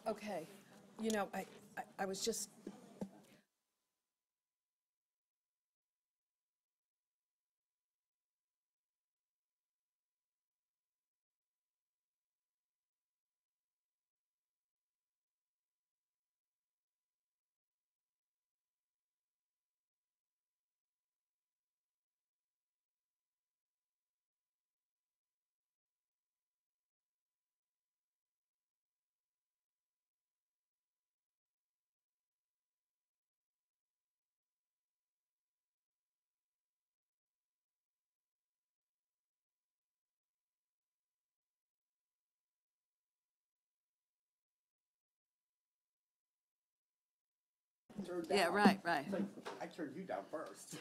Okay, you know, I was just, yeah, right. I turned you down first.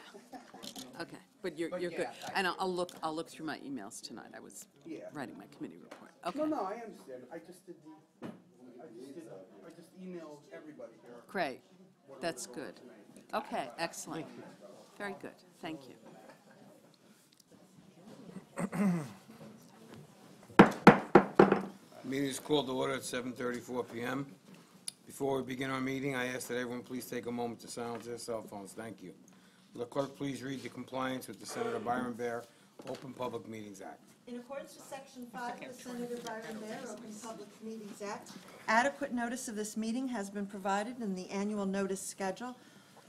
Okay, but you're yeah, good. And I'll look through my emails tonight. I was writing my committee report. Okay. No, I understand. I just emailed everybody here. Great. That's good. Okay, excellent. Very good. Thank you. Meeting is called to order at 7:34 p.m. Before we begin our meeting, I ask that everyone please take a moment to silence their cell phones. Thank you. Will the clerk please read the compliance with the Senator Byron Bear Open Public Meetings Act? In accordance with Section 5 of the Senator Byron Bear Open Public Meetings Act, adequate notice of this meeting has been provided in the annual notice schedule,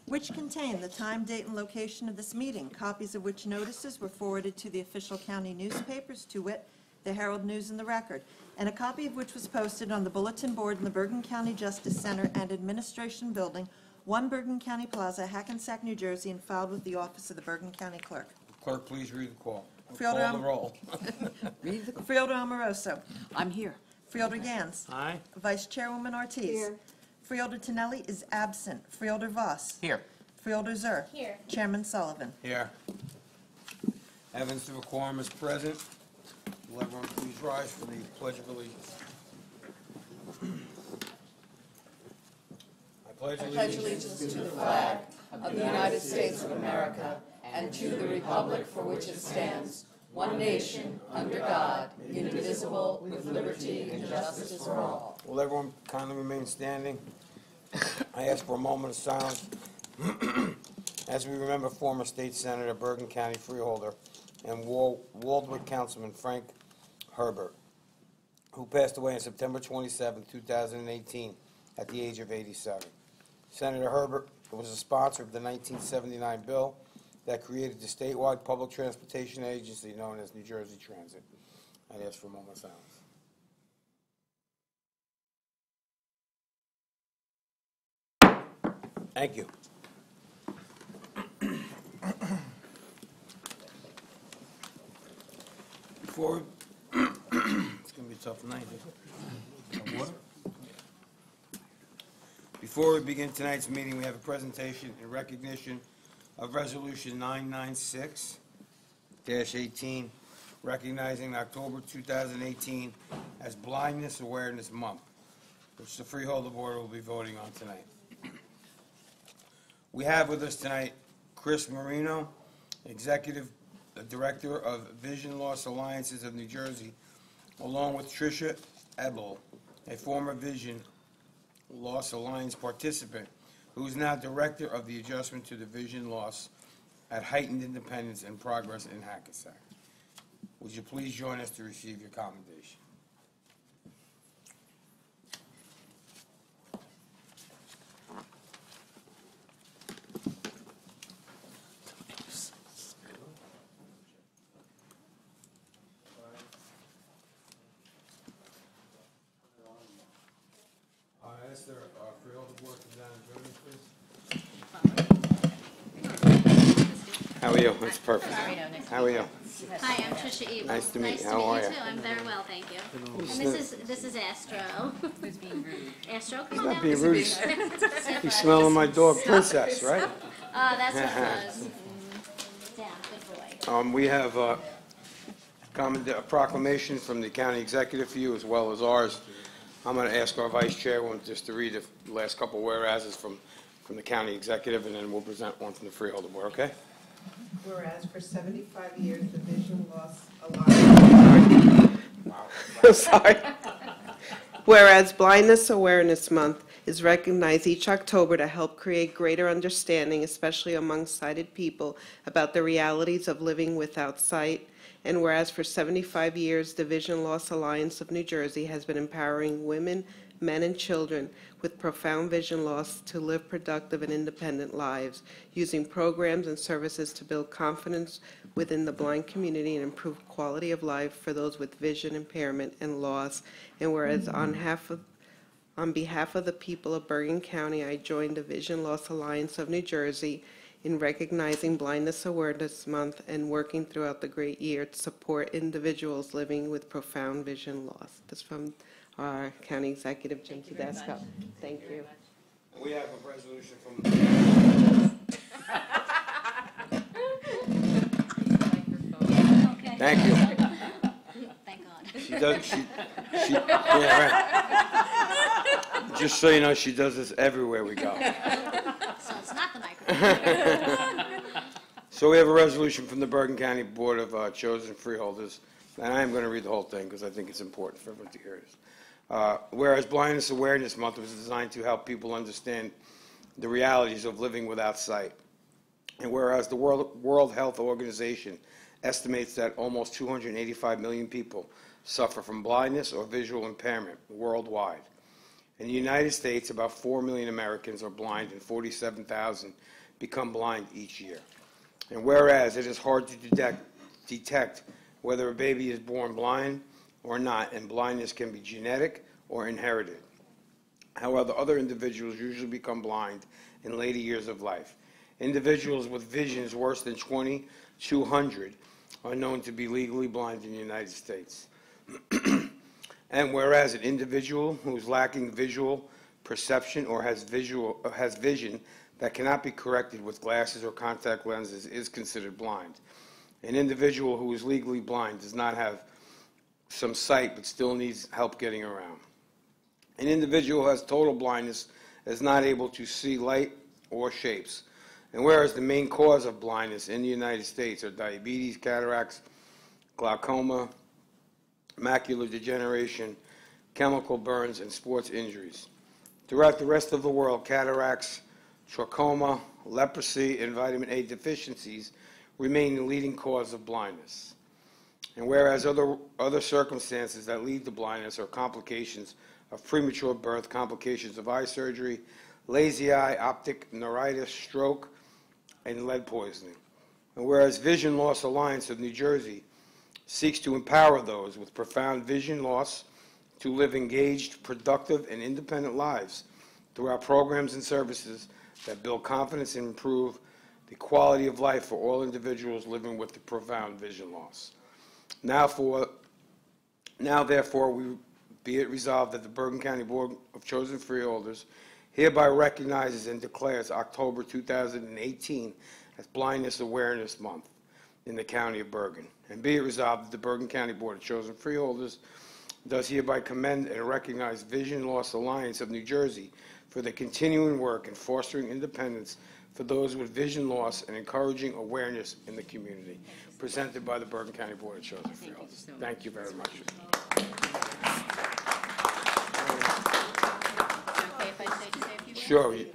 which contain the time, date, and location of this meeting, copies of which notices were forwarded to the official county newspapers, to wit, the Herald News and the Record, and a copy of which was posted on the bulletin board in the Bergen County Justice Center and Administration Building, 1 Bergen County Plaza, Hackensack, New Jersey, and filed with the Office of the Bergen County Clerk. Clerk, please read the call. Fielder, Call the roll. Read the. Fielder Amoroso. I'm here. Fielder Gans. Aye. Vice Chairwoman Ortiz. Here. Fielder Tonelli is absent. Fielder Voss. Here. Fielder Zur. Here. Chairman Sullivan. Here. Evidence of a quorum is present. Will everyone please rise for the Pledge of Allegiance? I pledge Pledge allegiance to the flag of the United States of America and to the republic for which it stands, one nation, under God, indivisible, with liberty and justice for all. Will everyone kindly remain standing? I ask for a moment of silence as we remember former State Senator, Bergen County Freeholder, and Waldwick Councilman Frank Herbert, who passed away on September 27, 2018, at the age of 87. Senator Herbert was a sponsor of the 1979 bill that created the statewide public transportation agency known as New Jersey Transit. I'd ask for a moment of silence. Thank you. Before it's going to be a tough night. Before we begin tonight's meeting, we have a presentation in recognition of Resolution 996-18, recognizing October 2018 as Blindness Awareness Month, which the Freeholder Board will be voting on tonight. We have with us tonight Chris Marino, Executive Director of Vision Loss Alliances of New Jersey, along with Tricia Ebel, a former Vision Loss Alliance participant, who is now Director of the Adjustment to the Vision Loss at Heightened Independence and Progress in Hackensack. Would you please join us to receive your commendation? Is there a Freeholder Board come down and join me, please? How are you? That's perfect. How are you? Hi, I'm Tricia Ebel. Nice to meet you. How are you? you? Too. I'm very well, thank you. And this is Astro. Who's being rude? Astro, come on Not down. being rude. He's smelling my dog, Princess, right? That's what it was. Yeah, good boy. We have a proclamation from the county executive for you as well as ours. I'm going to ask our vice chairwoman just to read the last couple whereases from the county executive, and then we'll present one from the Freeholder Board, okay? Whereas for 75 years, the Vision Loss Alliance. Wow. Sorry. Whereas Blindness Awareness Month is recognized each October to help create greater understanding, especially among sighted people, about the realities of living without sight. And whereas for 75 years, the Vision Loss Alliance of New Jersey has been empowering women, men, and children with profound vision loss to live productive and independent lives, using programs and services to build confidence within the blind community and improve quality of life for those with vision impairment and loss. And whereas on behalf of the people of Bergen County, I joined the Vision Loss Alliance of New Jersey in recognizing Blindness Awareness Month and working throughout the great year to support individuals living with profound vision loss. This is from our County Executive, Jim Tedesco. Thank you. We have a resolution from. Okay. Thank you. Thank God. She does, yeah, right. Just so you know, she does this everywhere we go. So it's not the microphone. So we have a resolution from the Bergen County Board of Chosen Freeholders, and I am going to read the whole thing because I think it's important for everyone to hear this. Whereas Blindness Awareness Month was designed to help people understand the realities of living without sight, and whereas the World Health Organization estimates that almost 285 million people suffer from blindness or visual impairment worldwide. In the United States, about 4 million Americans are blind and 47,000 become blind each year. And whereas it is hard to detect whether a baby is born blind or not, and blindness can be genetic or inherited. However, other individuals usually become blind in later years of life. Individuals with visions worse than 20/200 are known to be legally blind in the United States. And whereas an individual who is lacking visual perception or has vision that cannot be corrected with glasses or contact lenses is considered blind. An individual who is legally blind does not have some sight but still needs help getting around. An individual who has total blindness is not able to see light or shapes. And whereas the main cause of blindness in the United States are diabetes, cataracts, glaucoma, macular degeneration, chemical burns, and sports injuries. Throughout the rest of the world, cataracts, trachoma, leprosy, and vitamin A deficiencies remain the leading cause of blindness. And whereas other circumstances that lead to blindness are complications of premature birth, complications of eye surgery, lazy eye, optic neuritis, stroke, and lead poisoning. And whereas Vision Loss Alliance of New Jersey seeks to empower those with profound vision loss to live engaged, productive, and independent lives through our programs and services that build confidence and improve the quality of life for all individuals living with the profound vision loss. Now therefore, we be it resolved that the Bergen County Board of Chosen Freeholders hereby recognizes and declares October 2018 as Blindness Awareness Month in the County of Bergen. And be it resolved that the Bergen County Board of Chosen Freeholders does hereby commend and recognize Vision Loss Alliance of New Jersey for their continuing work in fostering independence for those with vision loss and encouraging awareness in the community. Presented by the Bergen County Board of Chosen Freeholders. Thank you very much. Okay, if I say to say a few words? Sure, yeah.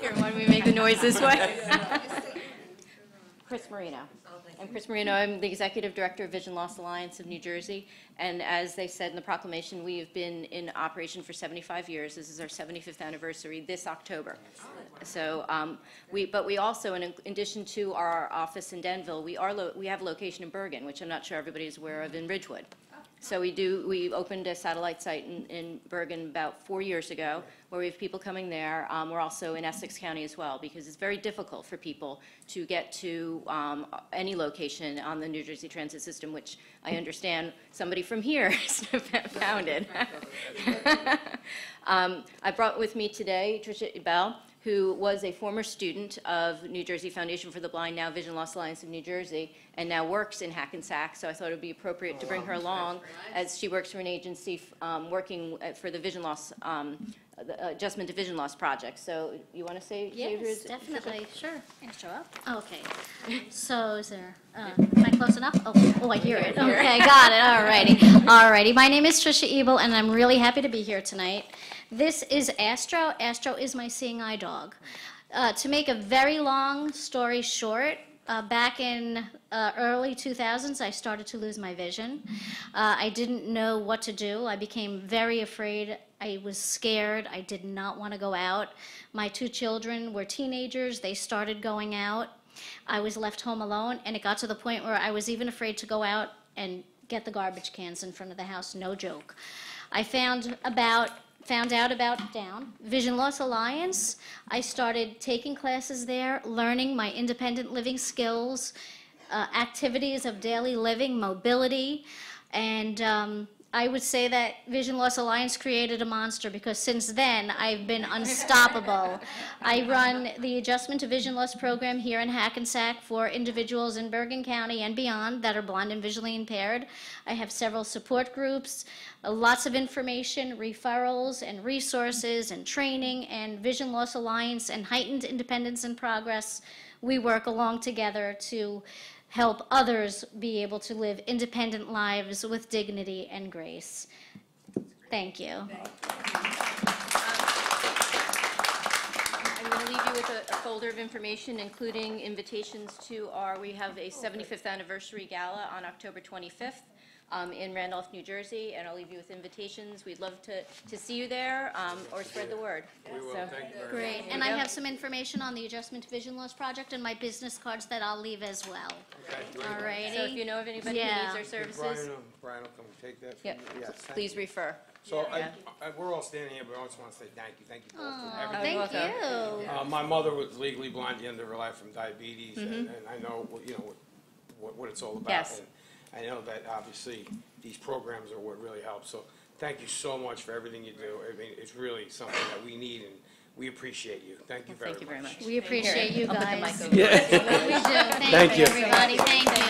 Here, why don't we make the noise this way? Chris Marino. I'm Chris Marino. I'm the Executive Director of Vision Loss Alliance of New Jersey. And as they said in the proclamation, we have been in operation for 75 years. This is our 75th anniversary this October. So, but we also, in addition to our office in Denville, we have a location in Bergen, which I'm not sure everybody is aware of, in Ridgewood. So we opened a satellite site in Bergen about 4 years ago, where we have people coming there. We're also in Essex County as well, because it's very difficult for people to get to any location on the New Jersey Transit System, which I understand somebody from here founded. I brought with me today Tricia Bell, who was a former student of New Jersey Foundation for the Blind, now Vision Loss Alliance of New Jersey, and now works in Hackensack. So I thought it would be appropriate to bring her along, as she works for an agency working for the vision loss, the Adjustment to Vision Loss Project. So you want to say? Yes, definitely, sure. Can I show up? Okay. So is there, am I close enough? Oh, I hear it. Okay, got it, all righty. All righty, my name is Trisha Ebel, and I'm really happy to be here tonight. This is Astro. Astro is my seeing eye dog. To make a very long story short, back in early 2000s, I started to lose my vision. I didn't know what to do. I became very afraid. I was scared. I did not want to go out. My 2 children were teenagers. They started going out. I was left home alone, and it got to the point where I was even afraid to go out and get the garbage cans in front of the house, no joke. I found out about DOWN, Vision Loss Alliance. I started taking classes there, learning my independent living skills, activities of daily living, mobility, and I would say that Vision Loss Alliance created a monster, because since then I've been unstoppable. I run the Adjustment to Vision Loss program here in Hackensack for individuals in Bergen County and beyond that are blind and visually impaired. I have several support groups, lots of information, referrals and resources and training, and Vision Loss Alliance and Heightened Independence and Progress. We work along together to help others be able to live independent lives with dignity and grace. Thank you. I'm going to leave you with a folder of information, including invitations to we have a 75th anniversary gala on October 25th. In Randolph, New Jersey, and I'll leave you with invitations. We'd love to see you there or spread the word. We will, thank you very much. Great, and I have some information on the Adjustment to Vision Loss Project and my business cards that I'll leave as well. Okay, great. All righty. So if you know of anybody who Yeah. needs our Brian services, will come and take that from yep, you. Yes, thank please you. refer. So we're all standing here, but I just want to say thank you both for Aw, everything. thank you. My mother was legally blind at the end of her life from diabetes, and I know, what it's all about. Yes. And I know that obviously these programs are what really helps. So thank you so much for everything you do. I mean, it's really something that we need, and we appreciate you. Thank you very much. Thank you very much. We appreciate you I'll put the guys. mic over. We do. Thank Thank you. you, everybody. Thank you.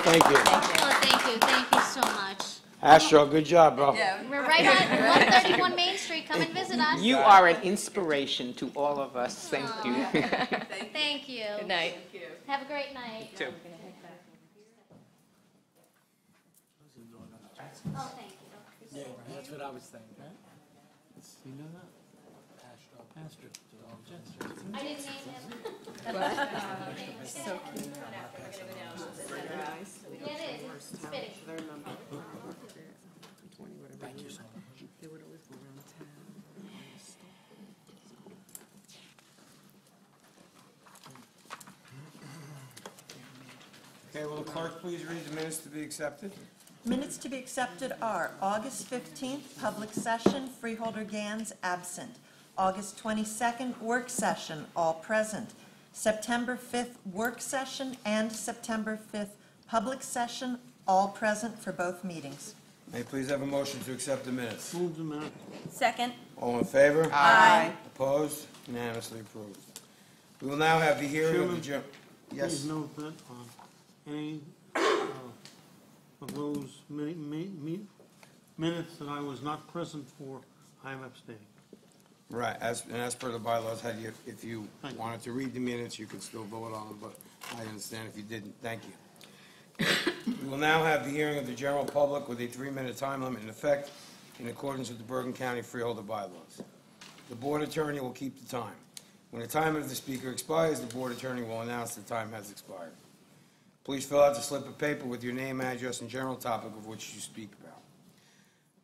Thank you. Oh, thank you. Thank you so much. Astro, good job, bro. We're right on 131 Main Street. Come and visit us. You are an inspiration to all of us. Thank you. Thank you. Good night. Have a great night. Too. Oh, thank you. Yeah, that's what I was thinking. You know that? Astro. I didn't name him. So cute. Yeah, it is. Spitting. Thank you so much. Okay, will the clerk please read the minutes to be accepted? Minutes to be accepted are August 15th, public session, Freeholder Gans absent. August 22nd, work session, all present. September 5th, work session, and September 5th, public session, all present for both meetings. May I please have a motion to accept the minutes? Move the minute. Second. All in favor? Aye. Opposed? Unanimously approved. We will now have the hearing of the Yes. Please note that any of those minutes that I was not present for, I am abstaining. Right, as per the bylaws, if you Thank you. wanted to read the minutes, you could still vote on them, but I understand if you didn't. Thank you. We will now have the hearing of the general public with a 3-minute time limit in effect in accordance with the Bergen County Freeholder bylaws. The board attorney will keep the time. When the time of the speaker expires, the board attorney will announce the time has expired. Please fill out the slip of paper with your name, address, and general topic of which you speak about.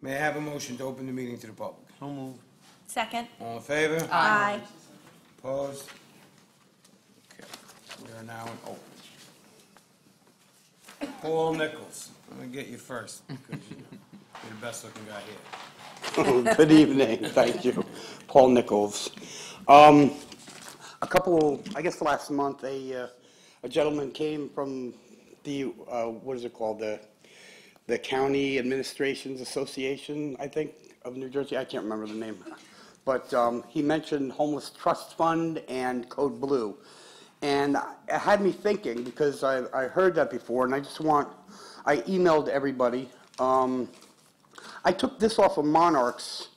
May I have a motion to open the meeting to the public? So moved. Second. All in favor? Aye. Opposed? Okay, we are now in open. Paul Nichols, I'm going to get you first, because you're the best-looking guy here. Good evening, thank you. Paul Nichols. A couple, I guess last month, a gentleman came from the, what is it called, the County Administrations Association, I think, of New Jersey. I can't remember the name. but he mentioned Homeless Trust Fund and Code Blue. And it had me thinking, because I heard that before, and I emailed everybody. I took this off of Monarch's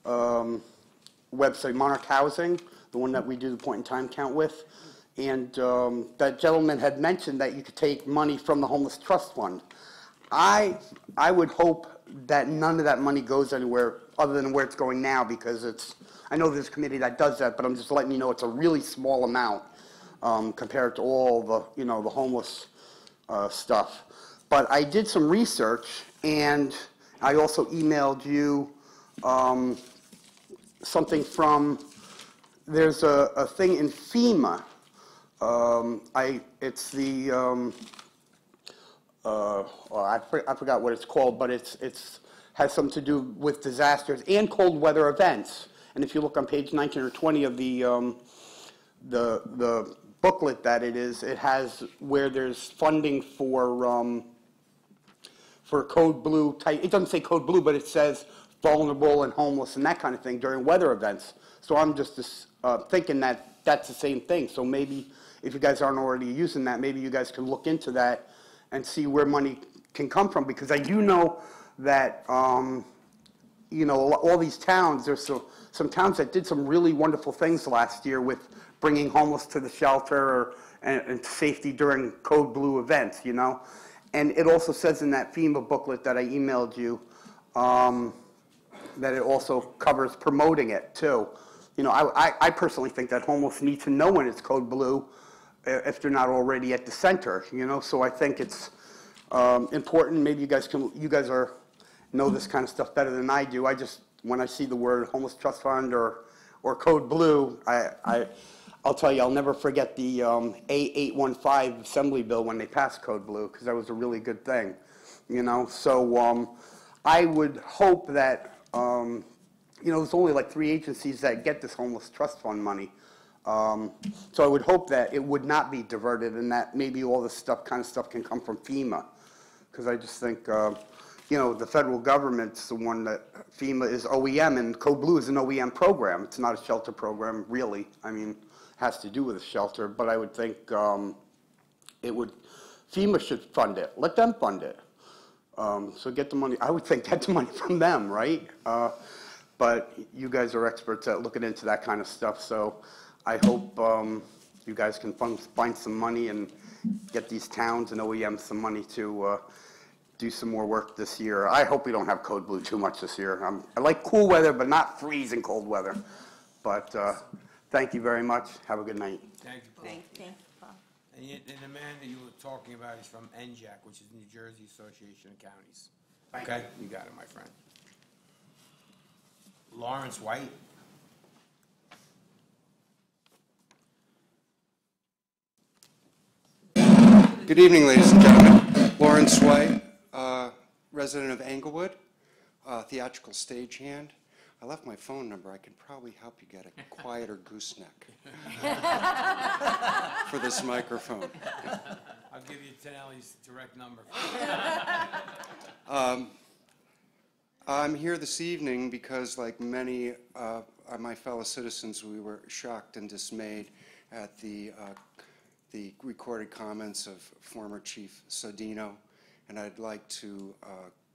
website, Monarch Housing, the one that we do the point-in-time count with. And that gentleman had mentioned that you could take money from the Homeless Trust Fund. I would hope that none of that money goes anywhere other than where it's going now, because I know there's a committee that does that, but I'm just letting you know it's a really small amount compared to all the, the homeless stuff. But I did some research, and I also emailed you something from, there's a thing in FEMA. It's the, I forgot what it's called, but it's has something to do with disasters and cold weather events. And if you look on page 19 or 20 of the booklet that it is, it has where there's funding for Code Blue type. It doesn't say Code Blue, but it says vulnerable and homeless and that kind of thing during weather events. So I'm just thinking that that's the same thing. So maybe if you guys aren't already using that, maybe you guys can look into that and see where money can come from, because I do know that all these towns, there's some towns that did some really wonderful things last year with bringing homeless to the shelter and safety during Code Blue events, And it also says in that FEMA booklet that I emailed you that it also covers promoting it too. I personally think that homeless need to know when it's Code Blue if they're not already at the center, So I think it's important. Maybe you guys know this kind of stuff better than I do. When I see the word Homeless Trust Fund or Code Blue, I'll tell you, I'll never forget the A815 Assembly Bill when they passed Code Blue, because that was a really good thing, So I would hope that, there's only like 3 agencies that get this Homeless Trust Fund money. So I would hope that it would not be diverted, and that maybe all this kind of stuff can come from FEMA, because I just think, the federal government's the one that FEMA is OEM, and Code Blue is an OEM program. It's not a shelter program, really. I mean, it has to do with a shelter, but I would think FEMA should fund it. Let them fund it. So get the money. I would think get the money from them, right? But you guys are experts at looking into that kind of stuff, so I hope you guys can find some money and get these towns and OEMs some money to do some more work this year. I hope we don't have Code Blue too much this year. I like cool weather, but not freezing cold weather. But thank you very much. Have a good night. Thank you, Paul. Thank you, Paul. And the man that you were talking about is from NJAC, which is New Jersey Association of Counties. Okay? You got it, my friend. Lawrence White. Good evening, ladies and gentlemen. Lawrence White, resident of Englewood, theatrical stagehand. I left my phone number. I could probably help you get a quieter gooseneck for this microphone. I'll give you Tenelli's direct number. I'm here this evening because, like many of my fellow citizens, we were shocked and dismayed at the recorded comments of former Chief Sodino, and I'd like to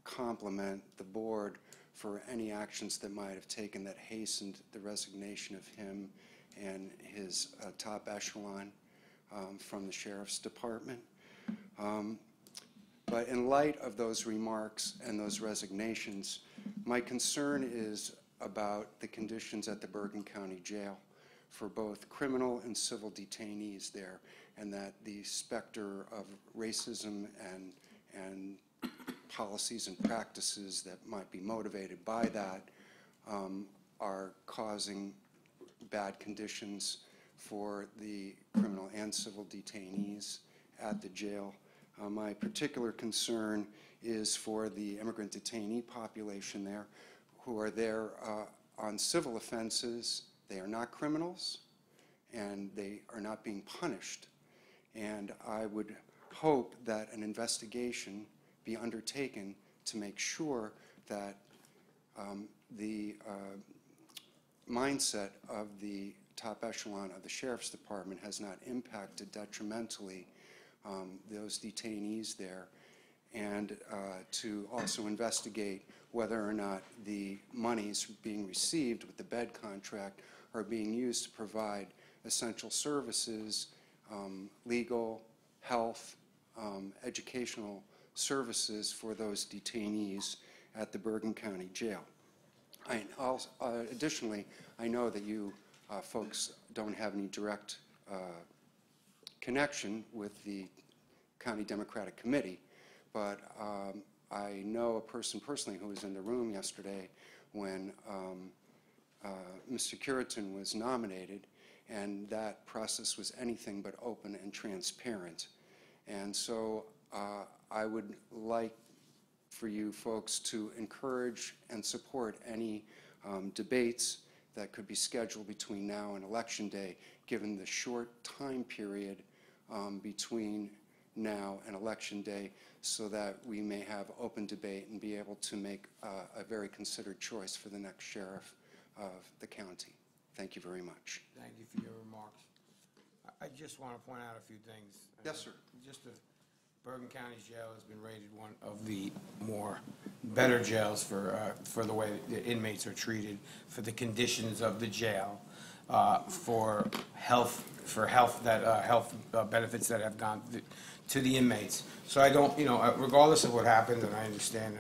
compliment the board for any actions that might have taken that hastened the resignation of him and his top echelon from the Sheriff's Department. But in light of those remarks and those resignations, my concern is about the conditions at the Bergen County Jail for both criminal and civil detainees there, and that the specter of racism and policies and practices that might be motivated by that are causing bad conditions for the criminal and civil detainees at the jail. My particular concern is for the immigrant detainee population there, who are there on civil offenses. They are not criminals, and they are not being punished. And I would hope that an investigation be undertaken to make sure that the mindset of the top echelon of the Sheriff's Department has not impacted detrimentally those detainees there, and to also investigate whether or not the monies being received with the bed contract are being used to provide essential services, legal, health, educational services for those detainees at the Bergen County Jail. Additionally, I know that you folks don't have any direct connection with the County Democratic Committee, but I know a person personally who was in the room yesterday when Mr. Curitin was nominated, and that process was anything but open and transparent. And so I would like for you folks to encourage and support any debates that could be scheduled between now and Election Day, given the short time period between now and Election Day, so that we may have open debate and be able to make a very considered choice for the next sheriff of the county. Thank you very much. Thank you for your remarks. I just want to point out a few things. Yes, sir. Just the Bergen County Jail has been rated one of the better jails for the way the inmates are treated, for the conditions of the jail, for health benefits that have gone to the inmates. So I don't, regardless of what happened, and I understand,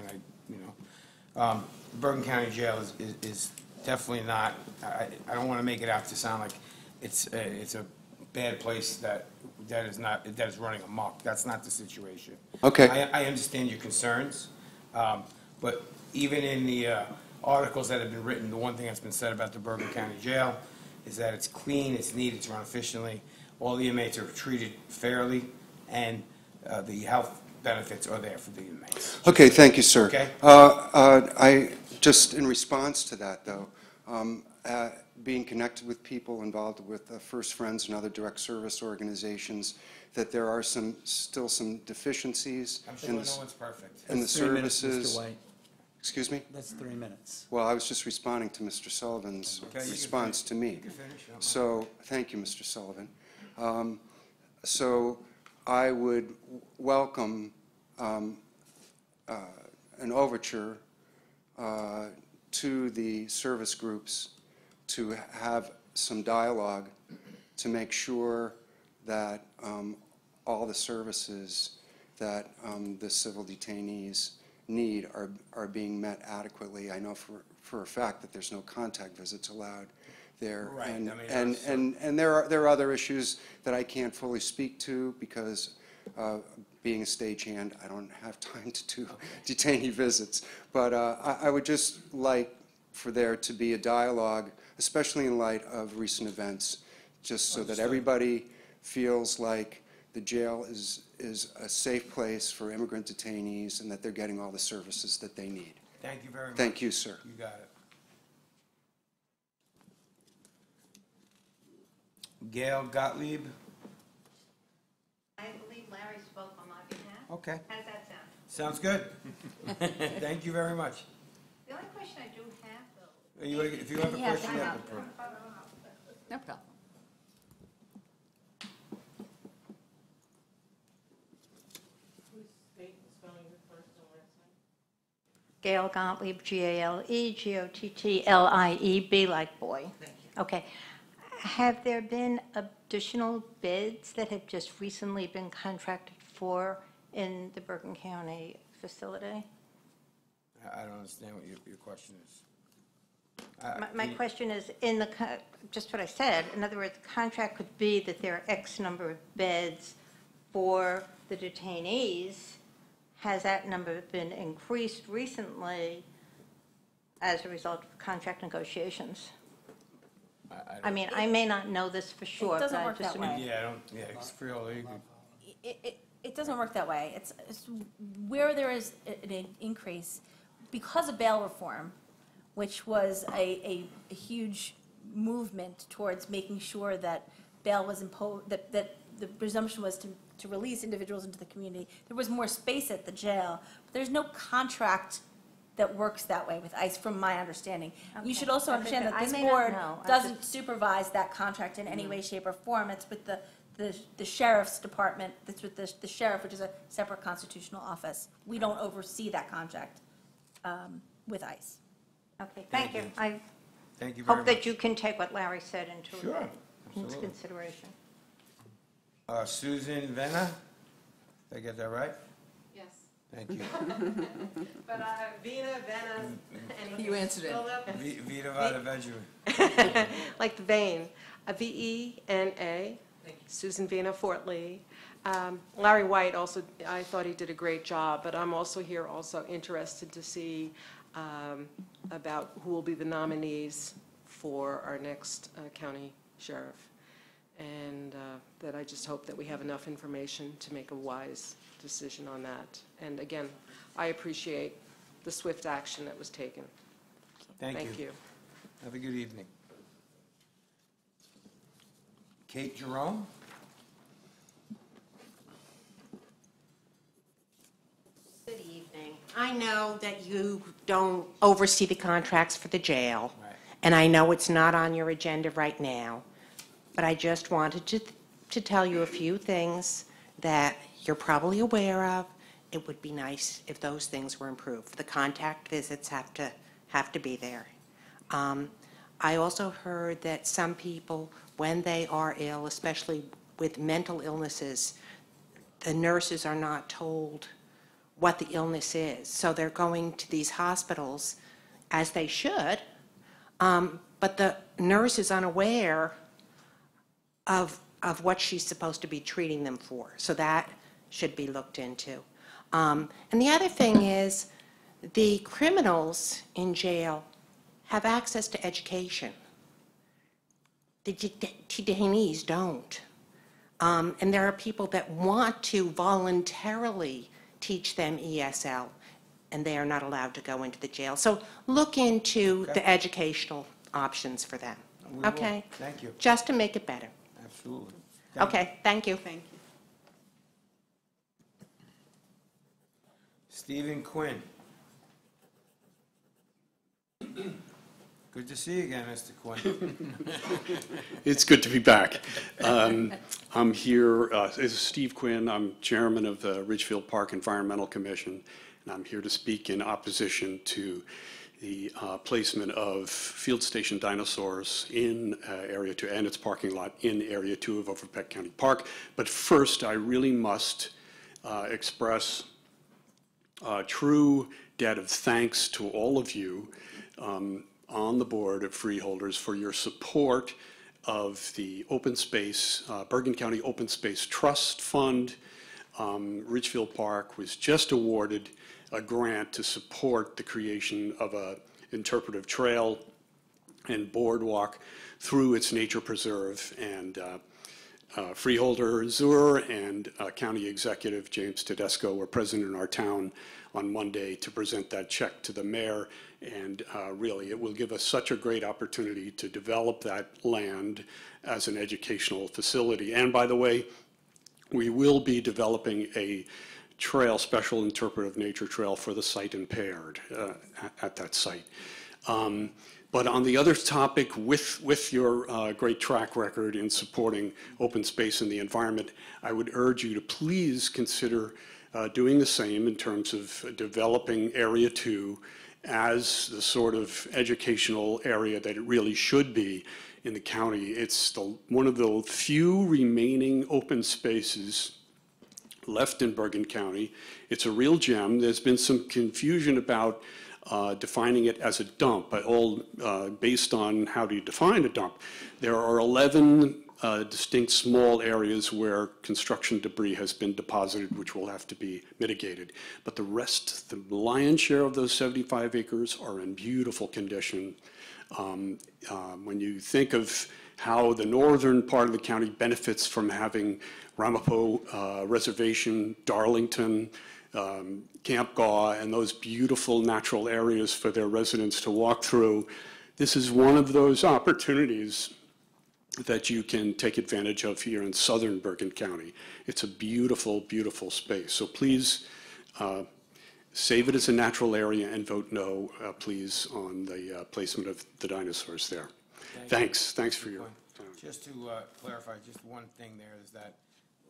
and Bergen County Jail is definitely not. I don't want to make it out to sound like it's a bad place that is running amok. That's not the situation. Okay. I understand your concerns, but even in the articles that have been written, the one thing that's been said about the Bergen County Jail is that it's clean, it's neat, it's run efficiently, all the inmates are treated fairly, and the health benefits are there for the inmates. Okay, thank you, sir. Okay. I just, in response to that, though, being connected with people involved with First Friends and other direct service organizations, that there are still some deficiencies I'm sure in no one's perfect. the That's 3 minutes, services. Mr. White. Excuse me? That's 3 minutes. Well, I was just responding to Mr. Sullivan's Okay, you can response to me. You can finish. No, So, thank you, Mr. Sullivan. So I would welcome an overture to the service groups to have some dialogue to make sure that all the services that the civil detainees need are being met adequately. I know for a fact that there's no contact visits allowed there. Right. And there are other issues that I can't fully speak to because being a stagehand, I don't have time to do detainee visits. But I would just like for there to be a dialogue, especially in light of recent events, just so that everybody feels like the jail is a safe place for immigrant detainees and that they're getting all the services that they need. Thank you very much. Thank you, sir. You got it. Gail Gottlieb. I believe Larry spoke on my behalf. Okay. How does that sound? Sounds good. Thank you very much. The only question I do have, though. If you have a question, you have to prove. No problem. Gail Gottlieb, G-A-L-E-G-O-T-T-L-I-E-B, like boy. Thank you. Okay. Have there been additional bids that have just recently been contracted for in the Bergen County facility? I don't understand what your question is. My question is, just what I said, in other words, the contract could be that there are X number of beds for the detainees. Has that number been increased recently as a result of contract negotiations? I mean, I may not know this for sure. It doesn't but I work just that way. It's Freeholder, you can. It doesn't work that way. It's where there is an increase, because of bail reform, which was a huge movement towards making sure that bail was imposed, that the presumption was to release individuals into the community. There was more space at the jail, but there's no contract that works that way with ICE, from my understanding. You should also I understand think that I this may not board know. I doesn't supervise that contract in any way, shape, or form. It's with the sheriff's department, that's with the sheriff, which is a separate constitutional office. We don't oversee that contract with ICE. Okay, thank you. I Thank you very hope much. that you can take what Larry said into Sure, absolutely. consideration. Susan Venna, did I get that right? Yes. Thank you. But Vina, Vena, and You answered it. Vita Vada Benjamin. like the vein, Vena, Susan Vena, Fort Lee. Larry White also, I thought he did a great job, but I'm also here also interested to see about who will be the nominees for our next county sheriff. And that I just hope that we have enough information to make a wise decision on that. And again, I appreciate the swift action that was taken. Thank you. Have a good evening. Kate Jerome? Good evening. I know that you don't oversee the contracts for the jail, Right. and I know it's not on your agenda right now, but I just wanted to tell you a few things that you're probably aware of. It would be nice if those things were improved. The contact visits have to be there. I also heard that some people, when they are ill, especially with mental illnesses, the nurses are not told what the illness is. So they're going to these hospitals, as they should, but the nurse is unaware of what she's supposed to be treating them for. So that should be looked into. And the other thing is, the criminals in jail have access to education. The detainees don't. And there are people that want to voluntarily teach them ESL, and they are not allowed to go into the jail. So look into the educational options for them. We will. Okay? Thank you. Just to make it better. Absolutely. Okay, thank you. Thank you. Stephen Quinn. Good to see you again, Mr. Quinn. It's good to be back. I'm here, this is Steve Quinn. I'm chairman of the Ridgefield Park Environmental Commission, and I'm here to speak in opposition to the placement of field station dinosaurs in Area 2 and its parking lot in Area 2 of Overpeck County Park. But first, I really must express a true debt of thanks to all of you on the board of Freeholders for your support of the open space, Bergen County Open Space Trust Fund. Ridgefield Park was just awarded a grant to support the creation of a interpretive trail and boardwalk through its nature preserve. And Freeholder Zur and County Executive James Tedesco were present in our town on Monday to present that check to the mayor. And really, it will give us such a great opportunity to develop that land as an educational facility. And by the way, we will be developing a trail, special interpretive nature trail for the sight impaired at that site. But on the other topic, with your great track record in supporting open space and the environment, I would urge you to please consider doing the same in terms of developing Area 2 as the sort of educational area that it really should be in the county. It's one of the few remaining open spaces left in Bergen County. It's a real gem. There's been some confusion about defining it as a dump, all based on how do you define a dump. There are 11 distinct small areas where construction debris has been deposited, which will have to be mitigated. But the rest, the lion's share of those 75 acres are in beautiful condition. When you think of how the northern part of the county benefits from having Ramapo Reservation, Darlington, Camp Gaw, and those beautiful natural areas for their residents to walk through, this is one of those opportunities that you can take advantage of here in southern Bergen County. It's a beautiful, beautiful space. So please save it as a natural area and vote no, please, on the placement of the dinosaurs there. Thanks for your time. Just to clarify, just one thing there is that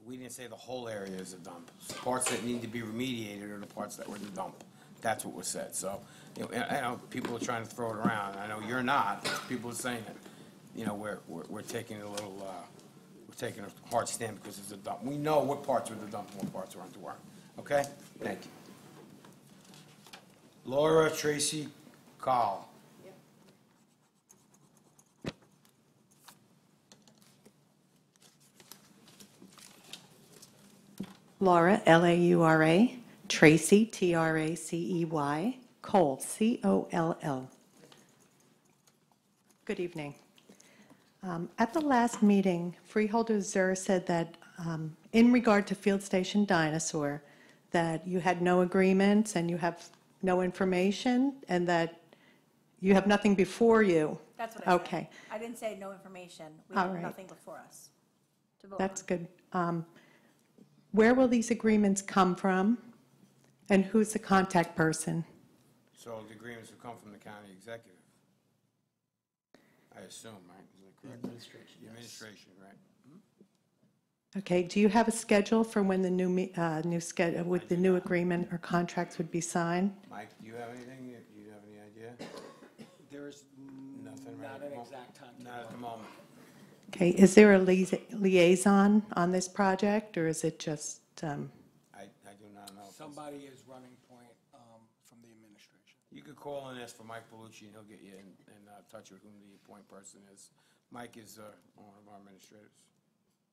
we didn't say the whole area is a dump. Parts that need to be remediated are the parts that were the dump. That's what was said. So, you know, I know people are trying to throw it around. I know you're not. People are saying that, you know, we're taking a little, we're taking a hard stand because it's a dump. We know what parts were the dump and what parts weren't. Okay? Thank you. Laura Tracy Call. Laura, L-A-U-R-A, Tracy, T-R-A-C-E-Y, Cole, C-O-L-L. Good evening. At the last meeting, Freeholder Zur said that in regard to Field Station Dinosaur, that you had no agreements and you have no information and that you have nothing before you. That's what I said. Okay. I didn't say no information. We All have right. nothing before us to vote That's on. good. Where will these agreements come from? And who's the contact person? So the agreements will come from the county executive, I assume, right? Is that correct? Administration, The yes. administration, right? Okay, do you have a schedule for when the new agreement or contracts would be signed? Mike, do you have anything? Do you have any idea? There is Nothing right not at an the exact time. Not at the moment. Okay, is there a liaison on this project, or is it just, I do not know. Somebody is running point from the administration. You could call and ask for Mike Bellucci, and he'll get you in touch with whom the point person is. Mike is one of our administrators.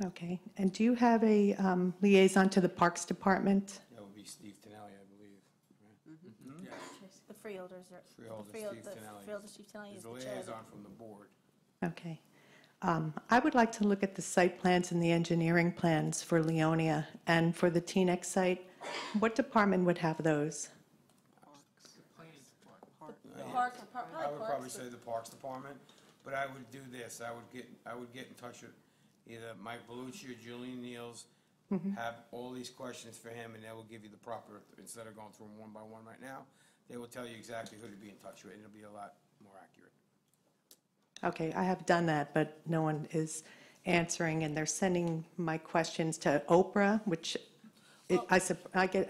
okay. And do you have a liaison to the Parks Department? That would be Steve Tonelli, I believe. Right? The freeholders are. Freeholder the Steve Tonelli. Freeholder Steve Tonelli He's is the the chair. liaison from the board. Okay. I would like to look at the site plans and the engineering plans for Leonia and for the Teaneck site. What department would have those? I would probably say the Parks Department, but I would do this. I would get in touch with either Mike Bellucci or Julian Neals, have all these questions for him, and they will give you the proper, instead of going through them one by one right now, they will tell you exactly who to be in touch with, and it'll be a lot more accurate. Okay, I have done that, but no one is answering, and they're sending my questions to Oprah, which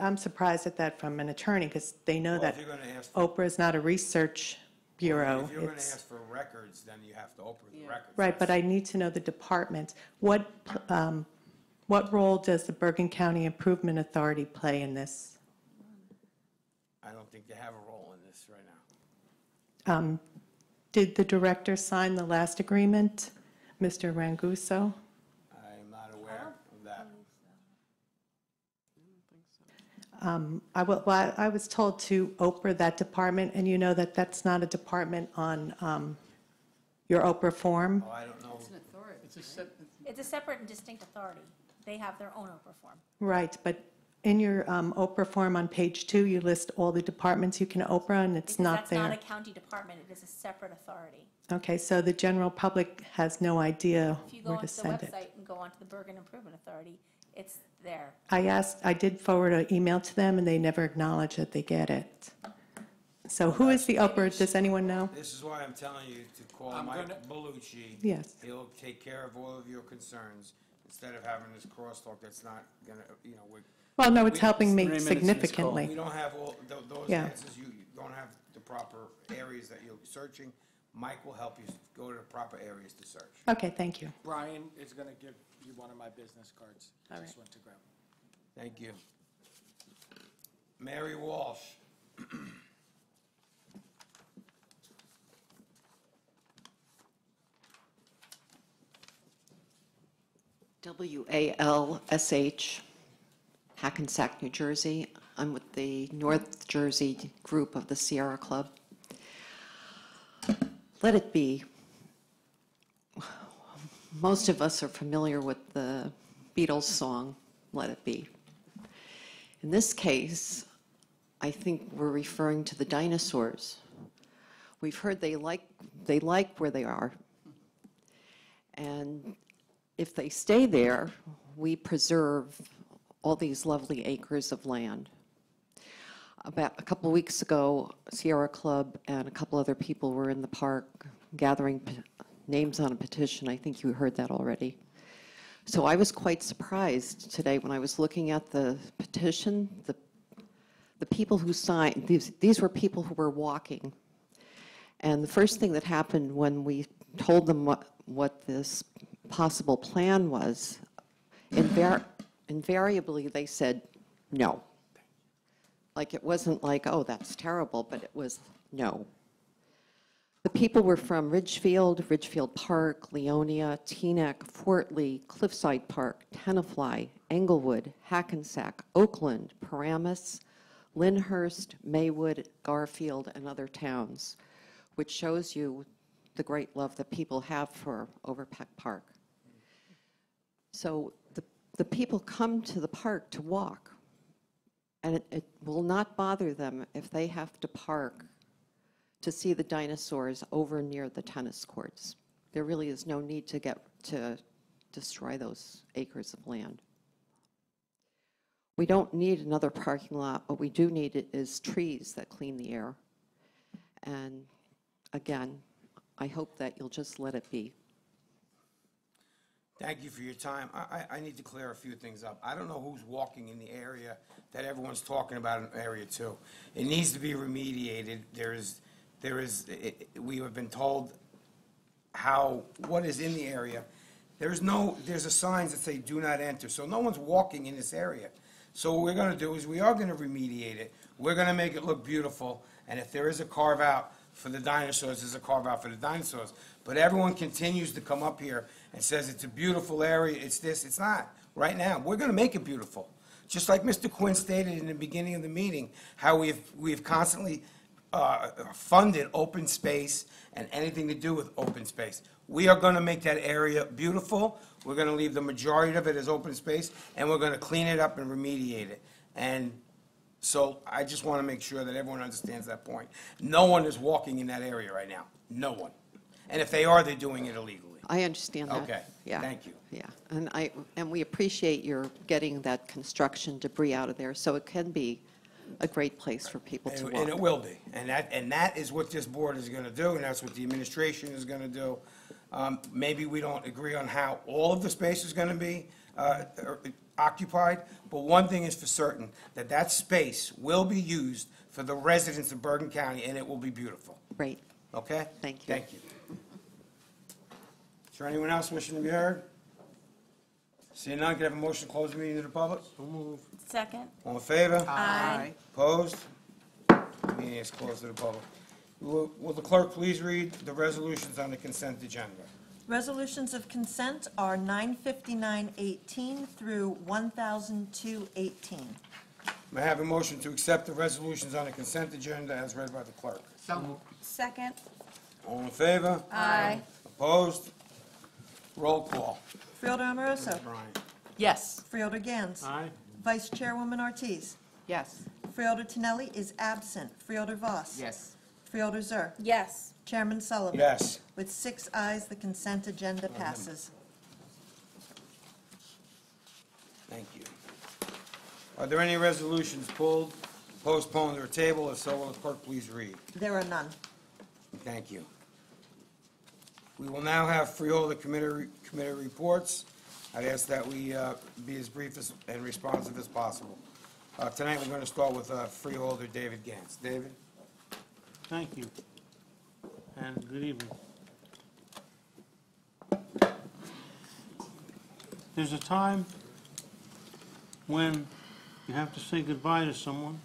I'm surprised at that from an attorney, because they know Well, that if you're gonna ask for- Oprah is not a research bureau. If you're going to It's- ask for records, then you have to open the records. Right, but I need to know the departments. What role does the Bergen County Improvement Authority play in this? I don't think they have a role in this right now. Did the director sign the last agreement, Mr. Ranguso? I'm not aware of that. I was told to Oprah that department, and you know that that's not a department on your Oprah form. Oh, I don't know. It's an authority. It's a separate and distinct authority. They have their own Oprah form. Right, but in your Oprah form on page 2, you list all the departments you can Oprah, and it's not there. Because that's not a county department, it is a separate authority. Okay, so the general public has no idea If you go where to onto the send it. website and go onto the Bergen Improvement Authority, it's there. I did forward an email to them, and they never acknowledge that they get it. So who is the Oprah, does anyone know? This is why I'm telling you to call I'm Mike gonna- Bellucci. Yes. He'll take care of all of your concerns, instead of having this crosstalk that's not going to, Well, no, it's helping 3 me minutes, Ms. Cole. significantly. we don't have all those Yeah. answers. You don't have the proper areas that you're searching. Mike will help you go to the proper areas to search. Okay, thank you. Brian is going to give you one of my business cards. All Just right. went to grab it. Thank you. Mary Walsh. WALSH, Hackensack, New Jersey. I'm with the North Jersey group of the Sierra Club. Let it be. Most of us are familiar with the Beatles song, Let It Be. In this case, I think we're referring to the dinosaurs. We've heard they like where they are. And if they stay there, we preserve all these lovely acres of land. About a couple of weeks ago, Sierra Club and a couple other people were in the park gathering names on a petition. I think you heard that already. So I was quite surprised today when I was looking at the petition. The people who signed, these were people who were walking. And the first thing that happened when we told them what this possible plan was, invariably they said no. Like, it wasn't like, oh, that's terrible, but it was no. The people were from Ridgefield, Ridgefield Park, Leonia, Teaneck, Fort Lee, Cliffside Park, Tenafly, Englewood, Hackensack, Oakland, Paramus, Lyndhurst, Maywood, Garfield, and other towns, which shows you the great love that people have for Overpeck Park. So the people come to the park to walk, and it will not bother them if they have to park to see the dinosaurs over near the tennis courts. There really is no need to destroy those acres of land. We don't need another parking lot. What we do need is trees that clean the air. And again, I hope that you'll just let it be. Thank you for your time. I need to clear a few things up. I don't know who's walking in the area that everyone's talking about in Area 2. It needs to be remediated. We have been told what is in the area. There's a signs that say do not enter, so no one's walking in this area. So what we're going to do is we are going to remediate it. We're going to make it look beautiful, and if there is a carve out for the dinosaurs, there's a carve out for the dinosaurs. But everyone continues to come up here and says it's a beautiful area, it's this, it's not. Right now, we're going to make it beautiful. Just like Mr. Quinn stated in the beginning of the meeting, how we've constantly funded open space and anything to do with open space. We are going to make that area beautiful. We're going to leave the majority of it as open space, and we're going to clean it up and remediate it. And so I just want to make sure that everyone understands that point. No one is walking in that area right now. No one. And if they are, they're doing it illegally. I understand that. Okay. Yeah. Thank you. Yeah, and we appreciate your getting that construction debris out of there, so it can be a great place for people to walk. And it will be. And that is what this board is going to do, and that's what the administration is going to do. Maybe we don't agree on how all of the space is going to be occupied, but one thing is for certain, that space will be used for the residents of Bergen County, and it will be beautiful. Great. Okay? Thank you. Thank you. Is there anyone else wishing to be heard? Seeing none, can I have a motion to close the meeting to the public? So move. Second. All in favor? Aye. Opposed? Meeting is closed to the public. Will the clerk please read the resolutions on the consent agenda? Resolutions of consent are 95918 through 100218. May I have a motion to accept the resolutions on the consent agenda as read by the clerk? So move. Second. All in favor? Aye. Opposed? Roll call. Freeholder Amoroso. Brian. Yes. Freeholder Gans. Aye. Vice Chairwoman Ortiz. Yes. Freeholder Tinelli is absent. Freeholder Voss. Yes. Freeholder Zur. Yes. Chairman Sullivan. Yes. With 6 ayes, the consent agenda passes. Thank you. Are there any resolutions pulled, postponed, or tabled? If so, will the clerk please read? There are none. Thank you. We will now have freeholder committee reports. I'd ask that we be as brief and responsive as possible. Tonight, we're going to start with freeholder David Gans. David? Thank you. And good evening. There's a time when you have to say goodbye to someone,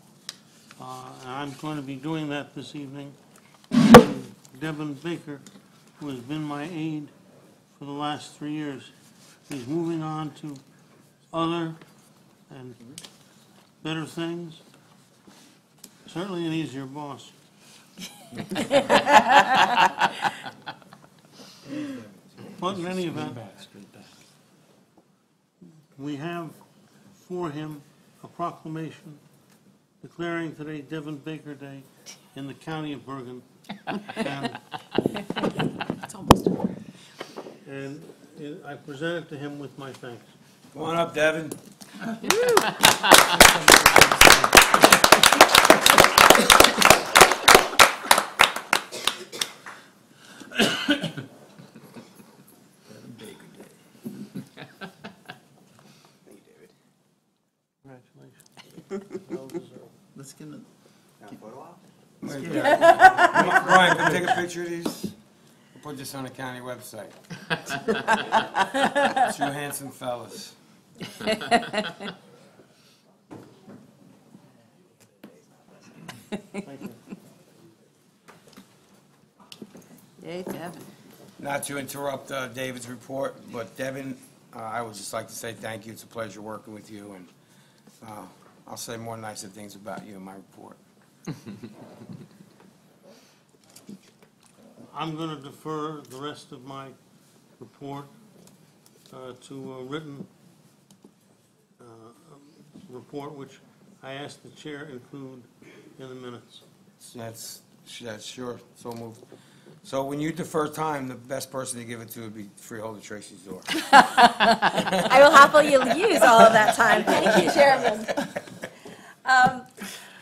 and I'm going to be doing that this evening. Devin Baker, who has been my aide for the last 3 years, is moving on to other and better things. Certainly an easier boss. But in any event, we have for him a proclamation declaring today Devin Baker Day in the county of Bergen. And I present it to him with my thanks. Come on up, Devin. Congratulations. Well deserved. Let's give him Brian, come take a picture of these. We'll put this on the county website. Two handsome fellas. Yay, Devin. Not to interrupt David's report, but Devin, I would just like to say thank you. It's a pleasure working with you, and I'll say more nicer things about you in my report. I'm going to defer the rest of my report to a written report, which I asked the chair include in the minutes. That's sure, so moved. So when you defer time, the best person to give it to would be Freeholder Tracy Zor. I will happily use all of that time. Thank you, Chairman.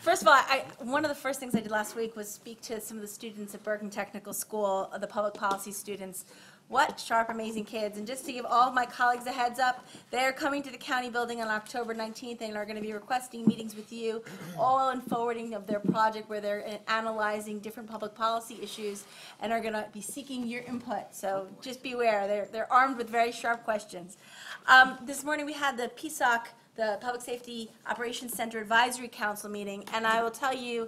First of all, one of the first things I did last week was speak to some of the students at Bergen Technical School, the public policy students. What sharp, amazing kids. And just to give all of my colleagues a heads up, they're coming to the county building on October 19th and are going to be requesting meetings with you, all in forwarding of their project where they're analyzing different public policy issues and are going to be seeking your input. So just beware, they're armed with very sharp questions. This morning we had the PSOC, the Public Safety Operations Center Advisory Council meeting, and I will tell you,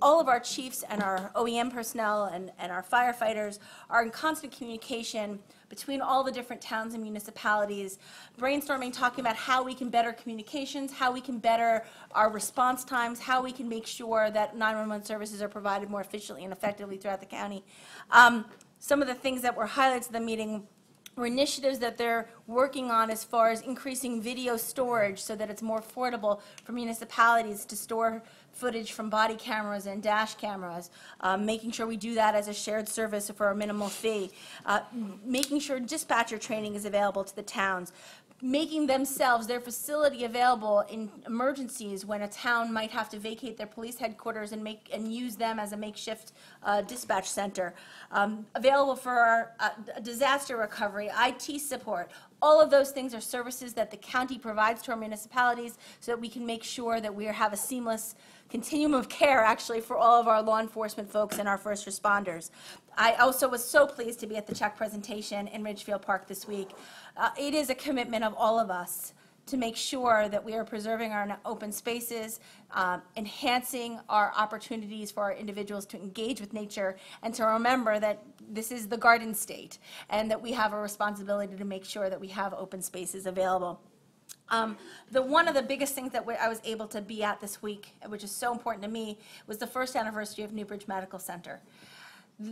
all of our chiefs and our OEM personnel and our firefighters are in constant communication between all the different towns and municipalities, brainstorming, talking about how we can better communications, how we can better our response times, how we can make sure that 911 services are provided more efficiently and effectively throughout the county. Some of the things that were highlights of the meeting were initiatives that they're working on as far as increasing video storage so that it's more affordable for municipalities to store footage from body cameras and dash cameras, making sure we do that as a shared service for a minimal fee, making sure dispatcher training is available to the towns, making themselves, their facility available in emergencies when a town might have to vacate their police headquarters and use them as a makeshift dispatch center, available for our disaster recovery, IT support. All of those things are services that the county provides to our municipalities so that we can make sure that we have a seamless continuum of care, actually, for all of our law enforcement folks and our first responders. I also was so pleased to be at the check presentation in Ridgefield Park this week. It is a commitment of all of us to make sure that we are preserving our open spaces, enhancing our opportunities for our individuals to engage with nature, and to remember that this is the garden state, and that we have a responsibility to make sure that we have open spaces available. One of the biggest things that I was able to be at this week, which is so important to me, was the first anniversary of Newbridge Medical Center.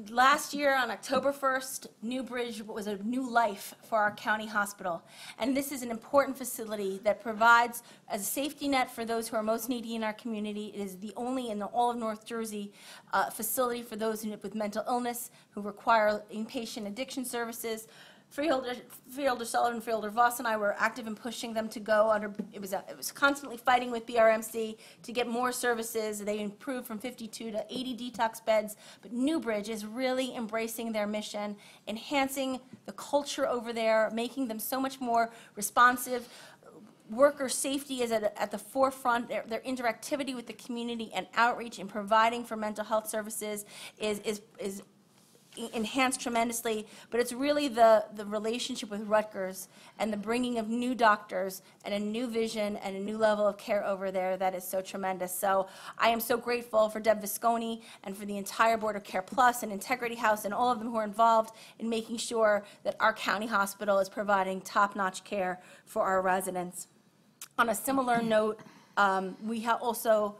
Last year, on October 1st, Newbridge was a new life for our county hospital. And this is an important facility that provides as a safety net for those who are most needy in our community. It is the only in all of North Jersey facility for those with mental illness who require inpatient addiction services. Freeholder Sullivan, Freeholder Voss, and I were active in pushing them to go under. It was constantly fighting with BRMC to get more services. They improved from 52 to 80 detox beds. But Newbridge is really embracing their mission, enhancing the culture over there, making them so much more responsive. Worker safety is at the forefront. Their interactivity with the community and outreach and providing for mental health services is enhanced tremendously, but it's really the relationship with Rutgers and the bringing of new doctors and a new vision and a new level of care over there that is so tremendous. So I am so grateful for Deb Visconti and for the entire Board of Care Plus and Integrity House and all of them who are involved in making sure that our county hospital is providing top-notch care for our residents. On a similar note, we have also,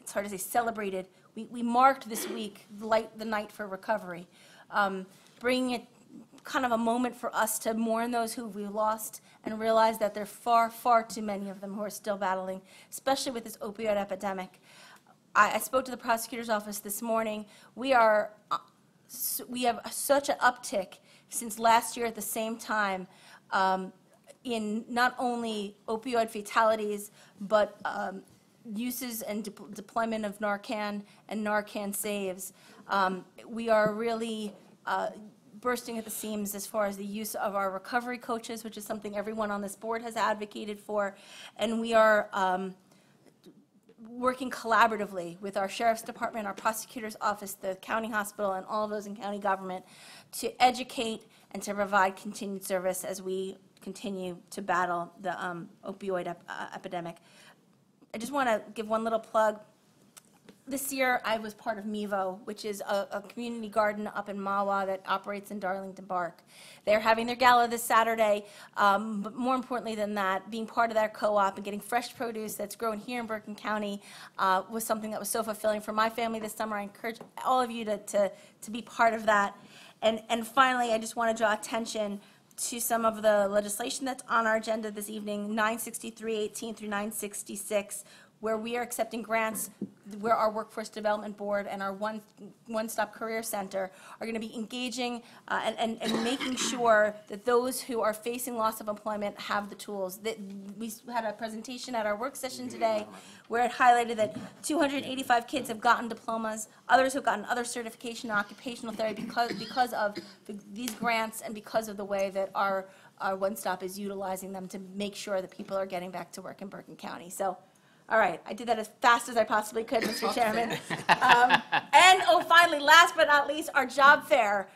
it's hard to say celebrated, we marked this week the Night for Recovery, bringing it kind of a moment for us to mourn those who we lost and realize that there are far, far too many of them who are still battling, especially with this opioid epidemic. I spoke to the prosecutor's office this morning. We have such an uptick since last year at the same time in not only opioid fatalities, but uses and deployment of Narcan and Narcan saves. We are really bursting at the seams as far as the use of our recovery coaches, which is something everyone on this board has advocated for, and we are working collaboratively with our sheriff's department, our prosecutor's office, the county hospital, and all of those in county government to educate and to provide continued service as we continue to battle the opioid epidemic. I just want to give one little plug. This year, I was part of MEVO, which is a community garden up in Mahwah that operates in Darlington Park. They're having their gala this Saturday, but more importantly than that, being part of that co-op and getting fresh produce that's grown here in Bergen County was something that was so fulfilling for my family this summer. I encourage all of you to be part of that. And finally, I just want to draw attention to some of the legislation that's on our agenda this evening, 963-18 through 966, where we are accepting grants, where our Workforce Development Board and our One-Stop Career Center are going to be engaging and making sure that those who are facing loss of employment have the tools. We had a presentation at our work session today where it highlighted that 285 kids have gotten diplomas, others have gotten other certification in occupational therapy because of these grants and because of the way that our One-Stop is utilizing them to make sure that people are getting back to work in Bergen County. So. All right, I did that as fast as I possibly could, Mr. Chairman. Finally, last but not least, our job fair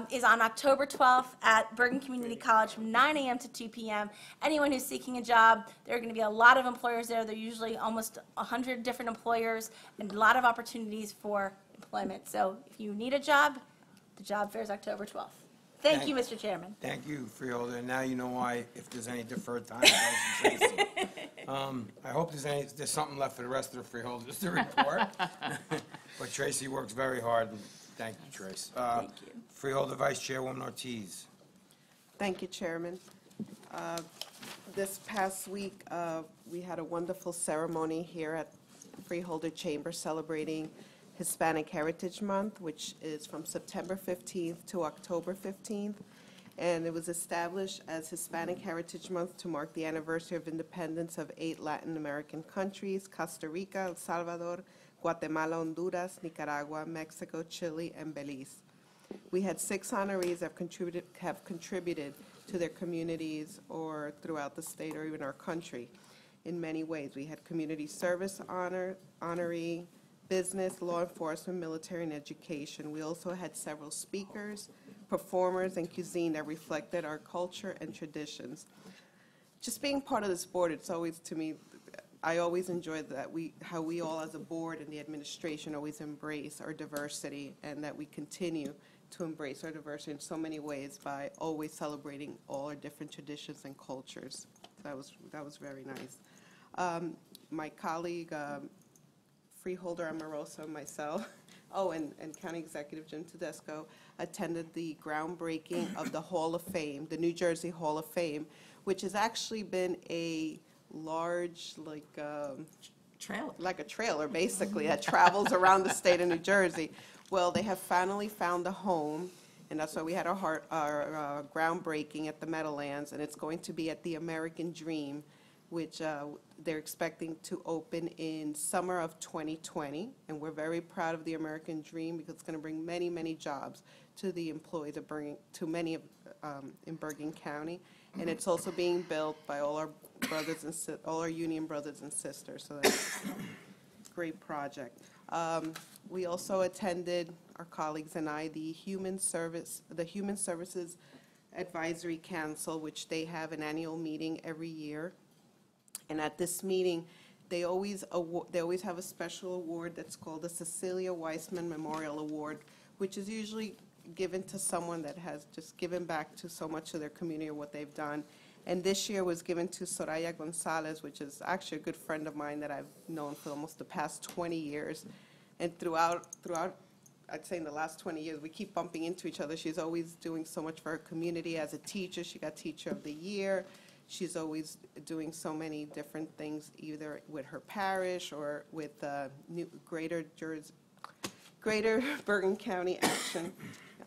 is on October 12th at Bergen Community College from 9 a.m. to 2 p.m. Anyone who's seeking a job, there are going to be a lot of employers there. There are usually almost 100 different employers and a lot of opportunities for employment. So if you need a job, the job fair is October 12th. Thank you, Mr. Chairman. Thank you, Freeholder. And now you know why, if there's any deferred time, Tracy. I hope there's something left for the rest of the Freeholders to report. But Tracy works very hard, and thank you, Trace. Thank you. Freeholder Vice Chairwoman Ortiz. Thank you, Chairman. This past week, we had a wonderful ceremony here at Freeholder Chamber celebrating Hispanic Heritage Month, which is from September 15th to October 15th. And it was established as Hispanic Heritage Month to mark the anniversary of independence of 8 Latin American countries: Costa Rica, El Salvador, Guatemala, Honduras, Nicaragua, Mexico, Chile, and Belize. We had 6 honorees that have contributed to their communities or throughout the state or even our country in many ways. We had community service honoree, business, law enforcement, military, and education. We also had several speakers, performers, and cuisine that reflected our culture and traditions. Just being part of this board, it's always, to me, I always enjoy that how we all as a board and the administration always embrace our diversity, and that we continue to embrace our diversity in so many ways by always celebrating all our different traditions and cultures. That was very nice. My colleague, Freeholder Amoroso, and myself, and County Executive Jim Tedesco attended the groundbreaking of the Hall of Fame, the New Jersey Hall of Fame, which has actually been a large, like a trailer, basically, that travels around the state of New Jersey. Well, they have finally found a home, and that's why we had our groundbreaking at the Meadowlands, and it's going to be at the American Dream, which they're expecting to open in summer of 2020. And we're very proud of the American Dream because it's going to bring many, many jobs to the employees, to many in Bergen County. And it's also being built by all our brothers and all our union brothers and sisters. So that's a great project. We also attended, our colleagues and I, the Human Services Advisory Council, which they have an annual meeting every year. And at this meeting, they always have a special award that's called the Cecilia Weissman Memorial Award, which is usually given to someone that has just given back to so much of their community or what they've done. And this year was given to Soraya Gonzalez, which is actually a good friend of mine that I've known for almost the past 20 years. And throughout, I'd say in the last 20 years, we keep bumping into each other. She's always doing so much for her community as a teacher. She got Teacher of the Year. She's always doing so many different things, either with her parish or with Greater Bergen County Action.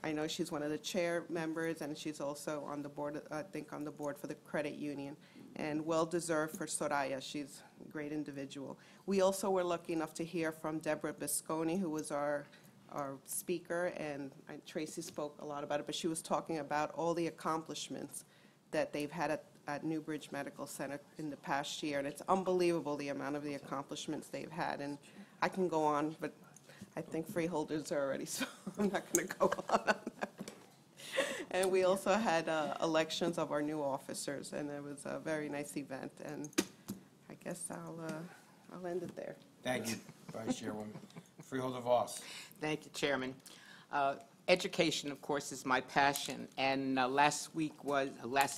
I know she's one of the chair members, and she's also on the board, I think, on the board for the credit union. and well-deserved for Soraya. She's a great individual. We also were lucky enough to hear from Deborah Bisconi, who was our speaker, and Tracy spoke a lot about it, but she was talking about all the accomplishments that they've had at Newbridge Medical Center in the past year, and it's unbelievable the amount of the accomplishments they've had. And I can go on, but I think freeholders are already, so I'm not going to go on that. And we also had elections of our new officers, and it was a very nice event, and I guess I'll end it there. Thank you, Vice Chairwoman. Freeholder Voss. Thank you, Chairman. Education, of course, is my passion, and last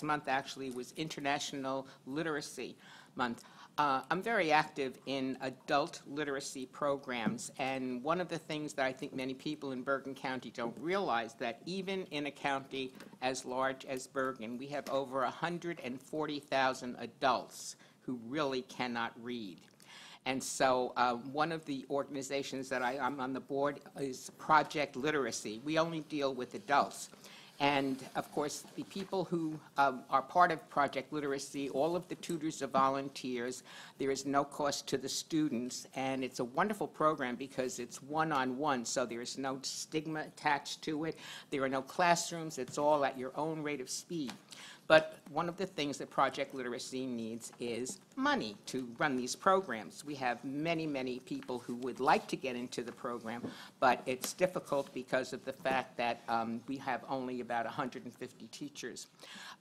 month actually was International Literacy Month. I'm very active in adult literacy programs, and one of the things that I think many people in Bergen County don't realize, that even in a county as large as Bergen, we have over 140,000 adults who really cannot read. And so one of the organizations that I'm on the board is Project Literacy. We only deal with adults. And, of course, the people who are part of Project Literacy, all of the tutors are volunteers. There is no cost to the students, and it's a wonderful program because it's one-on-one, so there is no stigma attached to it. There are no classrooms. It's all at your own rate of speed. But one of the things that Project Literacy needs is money to run these programs. We have many, many people who would like to get into the program, but it's difficult because of the fact that we have only about 150 teachers.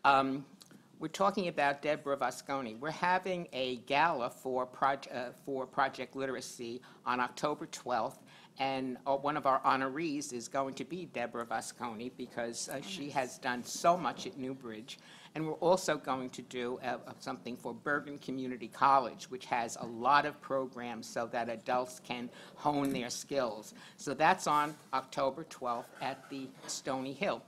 We're talking about Deborah Vasconi. We're having a gala for Project Literacy on October 12th. And one of our honorees is going to be Deborah Vasconi because she has done so much at Newbridge. And we're also going to do something for Bergen Community College, which has a lot of programs so that adults can hone their skills. So that's on October 12th at the Stony Hill.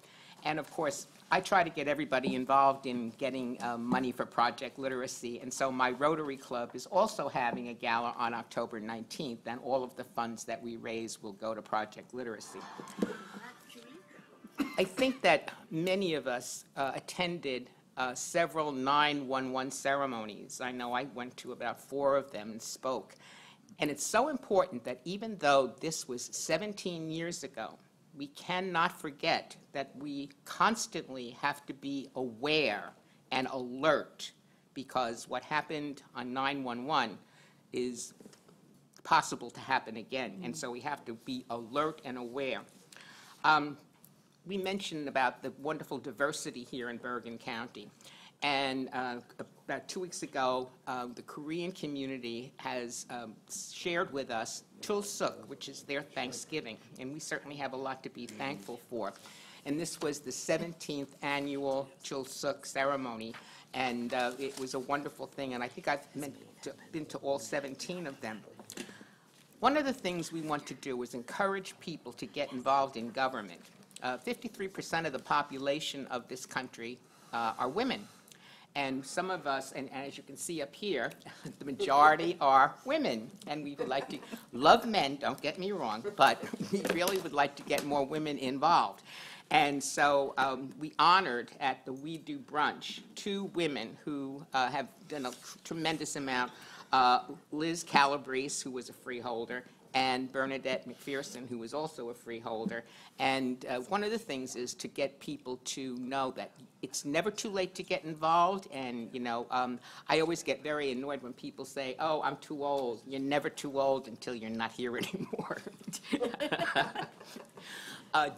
And of course, I try to get everybody involved in getting money for Project Literacy, and so my Rotary Club is also having a gala on October 19th, and all of the funds that we raise will go to Project Literacy. I think that many of us attended several 911 ceremonies. I know I went to about 4 of them and spoke. And it's so important that even though this was 17 years ago, we cannot forget that we constantly have to be aware and alert, because what happened on 911 is possible to happen again. And so we have to be alert and aware. We mentioned about the wonderful diversity here in Bergen County. And about 2 weeks ago, the Korean community has shared with us Chul Suk, which is their Thanksgiving, and we certainly have a lot to be thankful for. And this was the 17th annual Chul Suk ceremony, and it was a wonderful thing, and I think I've been to all 17 of them. One of the things we want to do is encourage people to get involved in government. 53% of the population of this country are women. And some of us, and as you can see up here, the majority are women. And we would like to love men, don't get me wrong, but we really would like to get more women involved. And so we honored at the We Do Brunch 2 women who have done a tremendous amount. Liz Calabrese, who was a freeholder, and Bernadette McPherson, who was also a freeholder. And one of the things is to get people to know that it's never too late to get involved. And, you know, I always get very annoyed when people say, oh, I'm too old. You're never too old until you're not here anymore.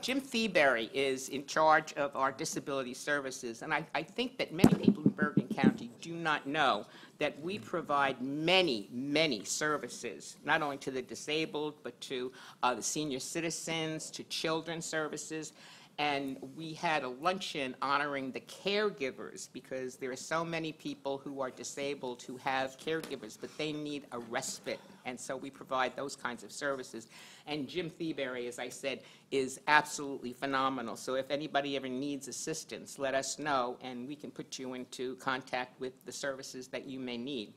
Jim Theberry is in charge of our disability services, and I think that many people in Bergen County do not know that we provide many, many services, not only to the disabled, but to the senior citizens, to children's services. And we had a luncheon honoring the caregivers, because there are so many people who are disabled who have caregivers, but they need a respite. And so we provide those kinds of services. And Jim Theberry, as I said, is absolutely phenomenal. So if anybody ever needs assistance, let us know, and we can put you into contact with the services that you may need.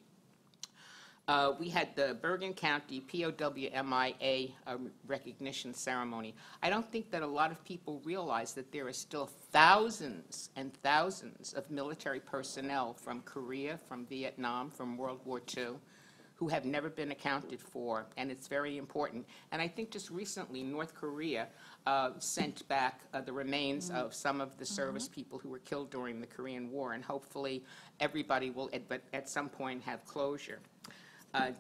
We had the Bergen County POWMIA recognition ceremony. I don't think that a lot of people realize that there are still thousands and thousands of military personnel from Korea, from Vietnam, from World War II, who have never been accounted for, and it's very important. And I think just recently, North Korea sent back the remains of some of the service people who were killed during the Korean War, and hopefully everybody will, at some point, have closure.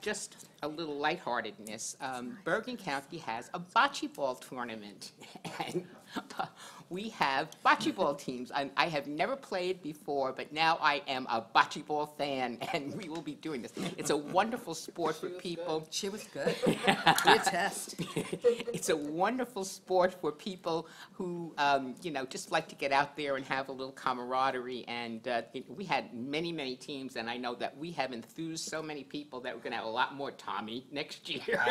Just a little lightheartedness. Bergen County has a bocce ball tournament, and we have bocce ball teams. I have never played before, but now I am a bocce ball fan, and we will be doing this. It's a wonderful sport for people. She was good. Good test. It's a wonderful sport for people who, you know, just like to get out there and have a little camaraderie. And we had many, many teams, and I know that we have enthused so many people that we're going to have a lot more Tommy next year.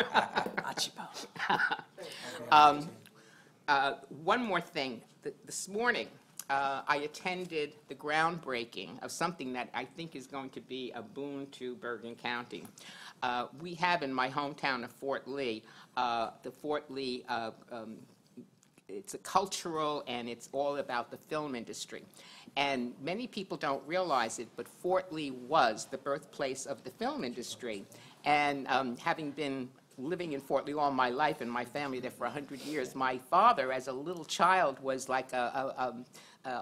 One more thing. This morning, I attended the groundbreaking of something that I think is going to be a boon to Bergen County. We have in my hometown of Fort Lee, the Fort Lee, it's a cultural and it's all about the film industry. And many people don't realize it, but Fort Lee was the birthplace of the film industry. And having been living in Fort Lee all my life and my family there for 100 years, my father, as a little child, was like a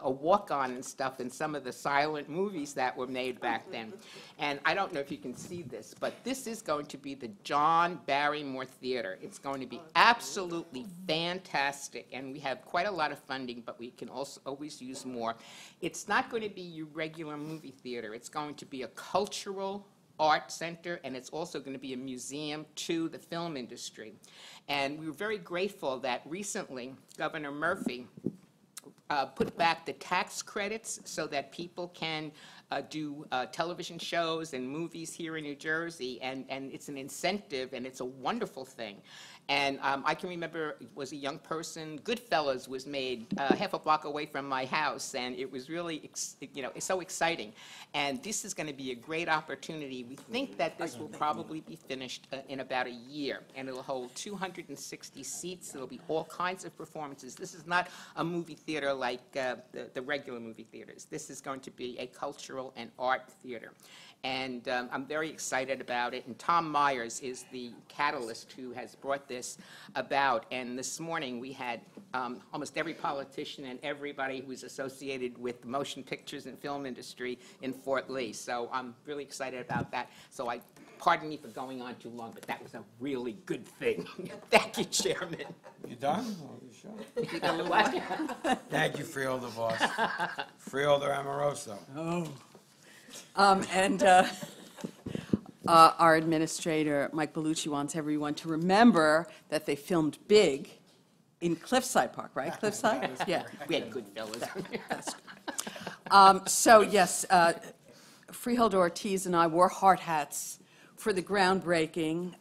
walk-on and stuff in some of the silent movies that were made back then. And I don't know if you can see this, but this is going to be the John Barrymore Theater. It's going to be absolutely fantastic, and we have quite a lot of funding, but we can also always use more. It's not going to be your regular movie theater. It's going to be a cultural art center, and it's also going to be a museum to the film industry. And we were very grateful that recently Governor Murphy put back the tax credits so that people can do television shows and movies here in New Jersey, and it's an incentive, and it's a wonderful thing. And I can remember, was a young person, Goodfellas was made half a block away from my house, and it was really, you know, it's so exciting. And this is going to be a great opportunity. We think that this will probably be finished in about a year, and it'll hold 260 seats. There'll be all kinds of performances. This is not a movie theater like the regular movie theaters. This is going to be a cultural and art theater. And I'm very excited about it. And Tom Myers is the catalyst who has brought this about. And this morning we had almost every politician and everybody who's associated with the motion pictures and film industry in Fort Lee. So I'm really excited about that. So pardon me for going on too long, but that was a really good thing. Thank you, Chairman. You done? Oh, you sure? You got what? Thank you, Freeholder boss. Freeholder Amoroso. Oh. Our administrator, Mike Bellucci, wants everyone to remember that they filmed Big in Cliffside Park, right? Cliffside? Yeah. We had good fellas. So, yes, Freeholder Ortiz and I wore hard hats for the groundbreaking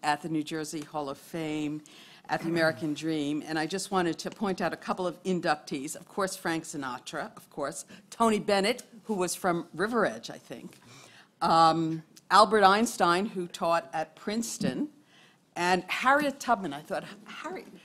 at the New Jersey Hall of Fame, at the American Dream, and I just wanted to point out a couple of inductees. Of course, Frank Sinatra, of course, Tony Bennett, who was from River Edge, I think, Albert Einstein, who taught at Princeton, and Harriet Tubman. I thought,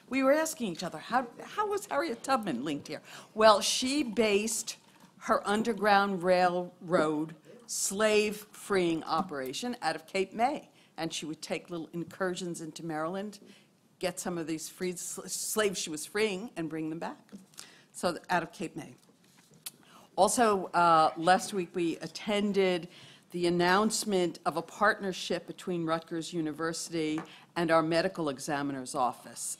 we were asking each other, how was Harriet Tubman linked here? Well, she based her Underground Railroad slave-freeing operation out of Cape May, and she would take little incursions into Maryland, get some of these freed slaves she was freeing, and bring them back. So out of Cape May. Also, last week we attended the announcement of a partnership between Rutgers University and our medical examiner's office.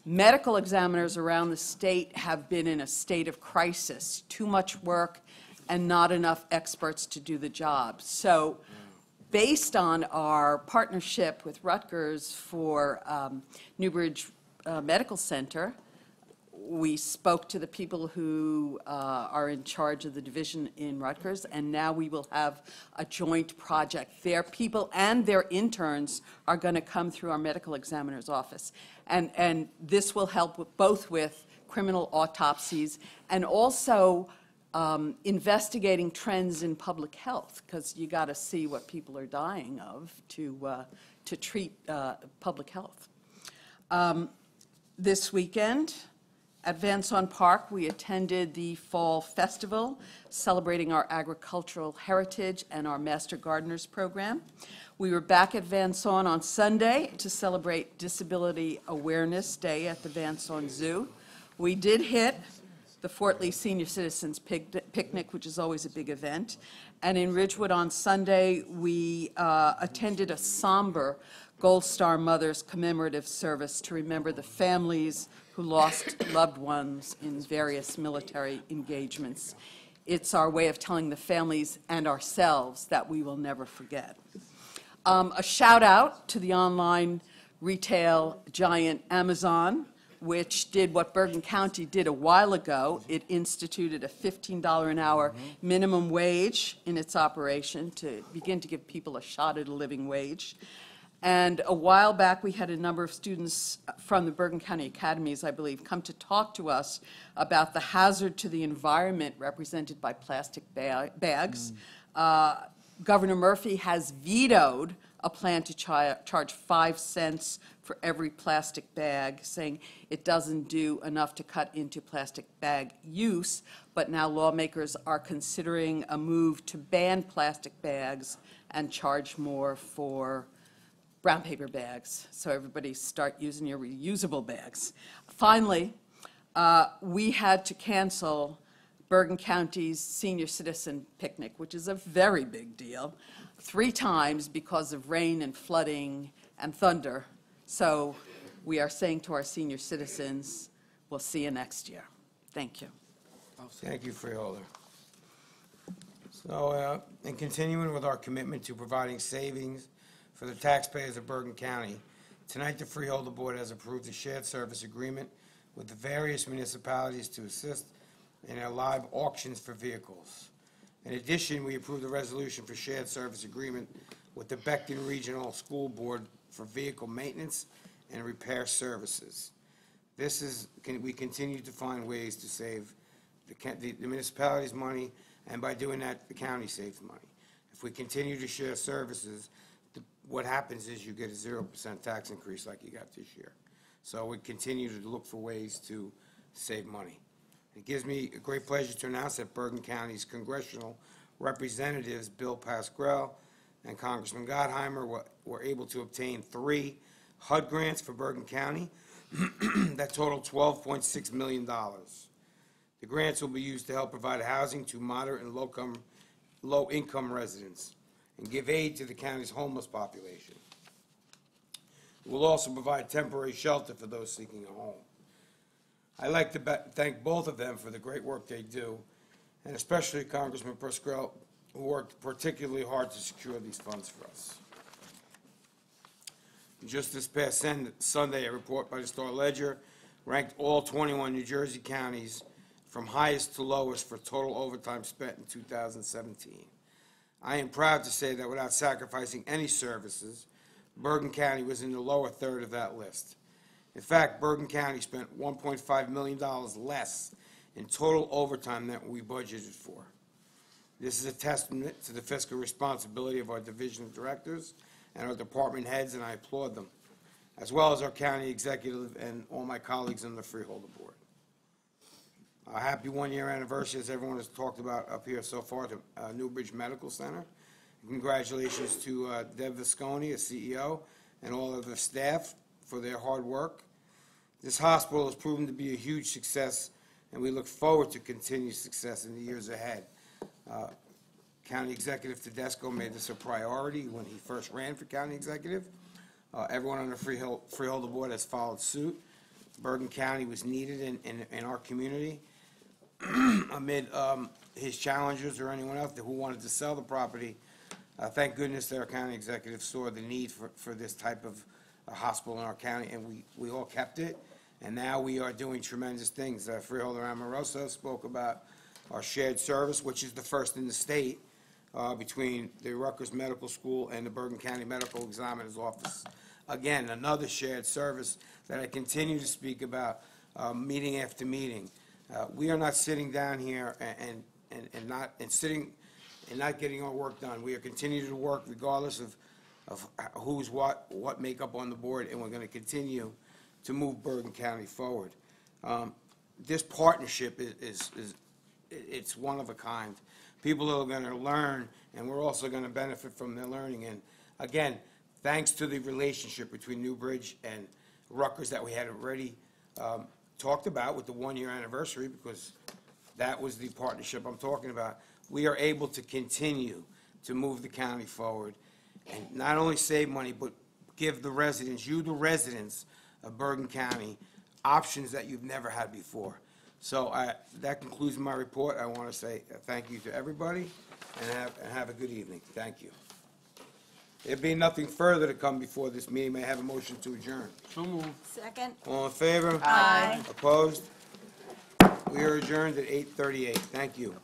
Medical examiners around the state have been in a state of crisis, too much work and not enough experts to do the job. So based on our partnership with Rutgers for Newbridge Medical Center, we spoke to the people who are in charge of the division in Rutgers, and now we will have a joint project. Their people and their interns are going to come through our medical examiner's office. And this will help both with criminal autopsies and also investigating trends in public health, because you got to see what people are dying of to treat public health. This weekend, at Van Saun Park, we attended the Fall Festival, celebrating our agricultural heritage and our Master Gardeners program. We were back at Van Saun on Sunday to celebrate Disability Awareness Day at the Van Saun Zoo. We did hit the Fort Lee Senior Citizens Picnic, which is always a big event. And in Ridgewood on Sunday, we attended a somber Gold Star Mothers commemorative service to remember the families who lost loved ones in various military engagements. It's our way of telling the families and ourselves that we will never forget. A shout out to the online retail giant Amazon, which did what Bergen County did a while ago. It instituted a $15 an hour minimum wage in its operation to begin to give people a shot at a living wage. And a while back, we had a number of students from the Bergen County Academies, I believe, come to talk to us about the hazard to the environment represented by plastic bags. Governor Murphy has vetoed a plan to charge 5 cents for every plastic bag, saying it doesn't do enough to cut into plastic bag use, but now lawmakers are considering a move to ban plastic bags and charge more for brown paper bags, so everybody start using your reusable bags. Finally, we had to cancel Bergen County's senior citizen picnic, which is a very big deal, 3 times because of rain and flooding and thunder. So we are saying to our senior citizens, we'll see you next year. Thank you. Thank you, Freeholder. So, in continuing with our commitment to providing savings for the taxpayers of Bergen County, tonight the Freeholder Board has approved a shared service agreement with the various municipalities to assist in their live auctions for vehicles. In addition, we approved a resolution for shared service agreement with the Beckton Regional School Board for vehicle maintenance and repair services. We continue to find ways to save the municipalities money, and by doing that, the county saves money. If we continue to share services, what happens is you get a 0% tax increase like you got this year. So we continue to look for ways to save money. It gives me a great pleasure to announce that Bergen County's congressional representatives, Bill Pascrell and Congressman Gottheimer, were able to obtain 3 HUD grants for Bergen County that total $12.6 million. The grants will be used to help provide housing to moderate and low-income residents and give aid to the county's homeless population. It will also provide temporary shelter for those seeking a home. I'd like to thank both of them for the great work they do, and especially Congressman Pascrell, who worked particularly hard to secure these funds for us. Just this past Sunday, a report by the Star-Ledger ranked all 21 New Jersey counties from highest to lowest for total overtime spent in 2017. I am proud to say that without sacrificing any services, Bergen County was in the lower third of that list. In fact, Bergen County spent $1.5 million less in total overtime than we budgeted for. This is a testament to the fiscal responsibility of our division of directors and our department heads, and I applaud them, as well as our county executive and all my colleagues on the Freeholder Board. A happy one-year anniversary, as everyone has talked about up here so far, to Newbridge Medical Center. Congratulations to Deb Visconti, as CEO, and all of the staff for their hard work. This hospital has proven to be a huge success, and we look forward to continued success in the years ahead. County Executive Tedesco made this a priority when he first ran for county executive. Everyone on the Freeholder Board has followed suit. Bergen County was needed in our community amid his challengers or anyone else who wanted to sell the property. Thank goodness that our county executive saw the need for this type of hospital in our county, and we all kept it. And now we are doing tremendous things. Freeholder Amoroso spoke about our shared service, which is the first in the state, between the Rutgers Medical School and the Bergen County Medical Examiner's Office. Again, another shared service that I continue to speak about meeting after meeting. We are not sitting down here and sitting and not getting our work done. We are continuing to work regardless of who's what makeup on the board, and we're going to continue to move Bergen County forward. This partnership it's one of a kind. People are going to learn, and we're also going to benefit from their learning. And again, thanks to the relationship between Newbridge and Rutgers that we had already talked about with the one-year anniversary, because that was the partnership I'm talking about. We are able to continue to move the county forward and not only save money, but give the residents, the residents of Bergen County, options that you've never had before. So that concludes my report. I want to say thank you to everybody and have a good evening. Thank you. There being nothing further to come before this meeting, may I have a motion to adjourn? So moved. Second. All in favor? Aye. Opposed? We are adjourned at 8:38. Thank you.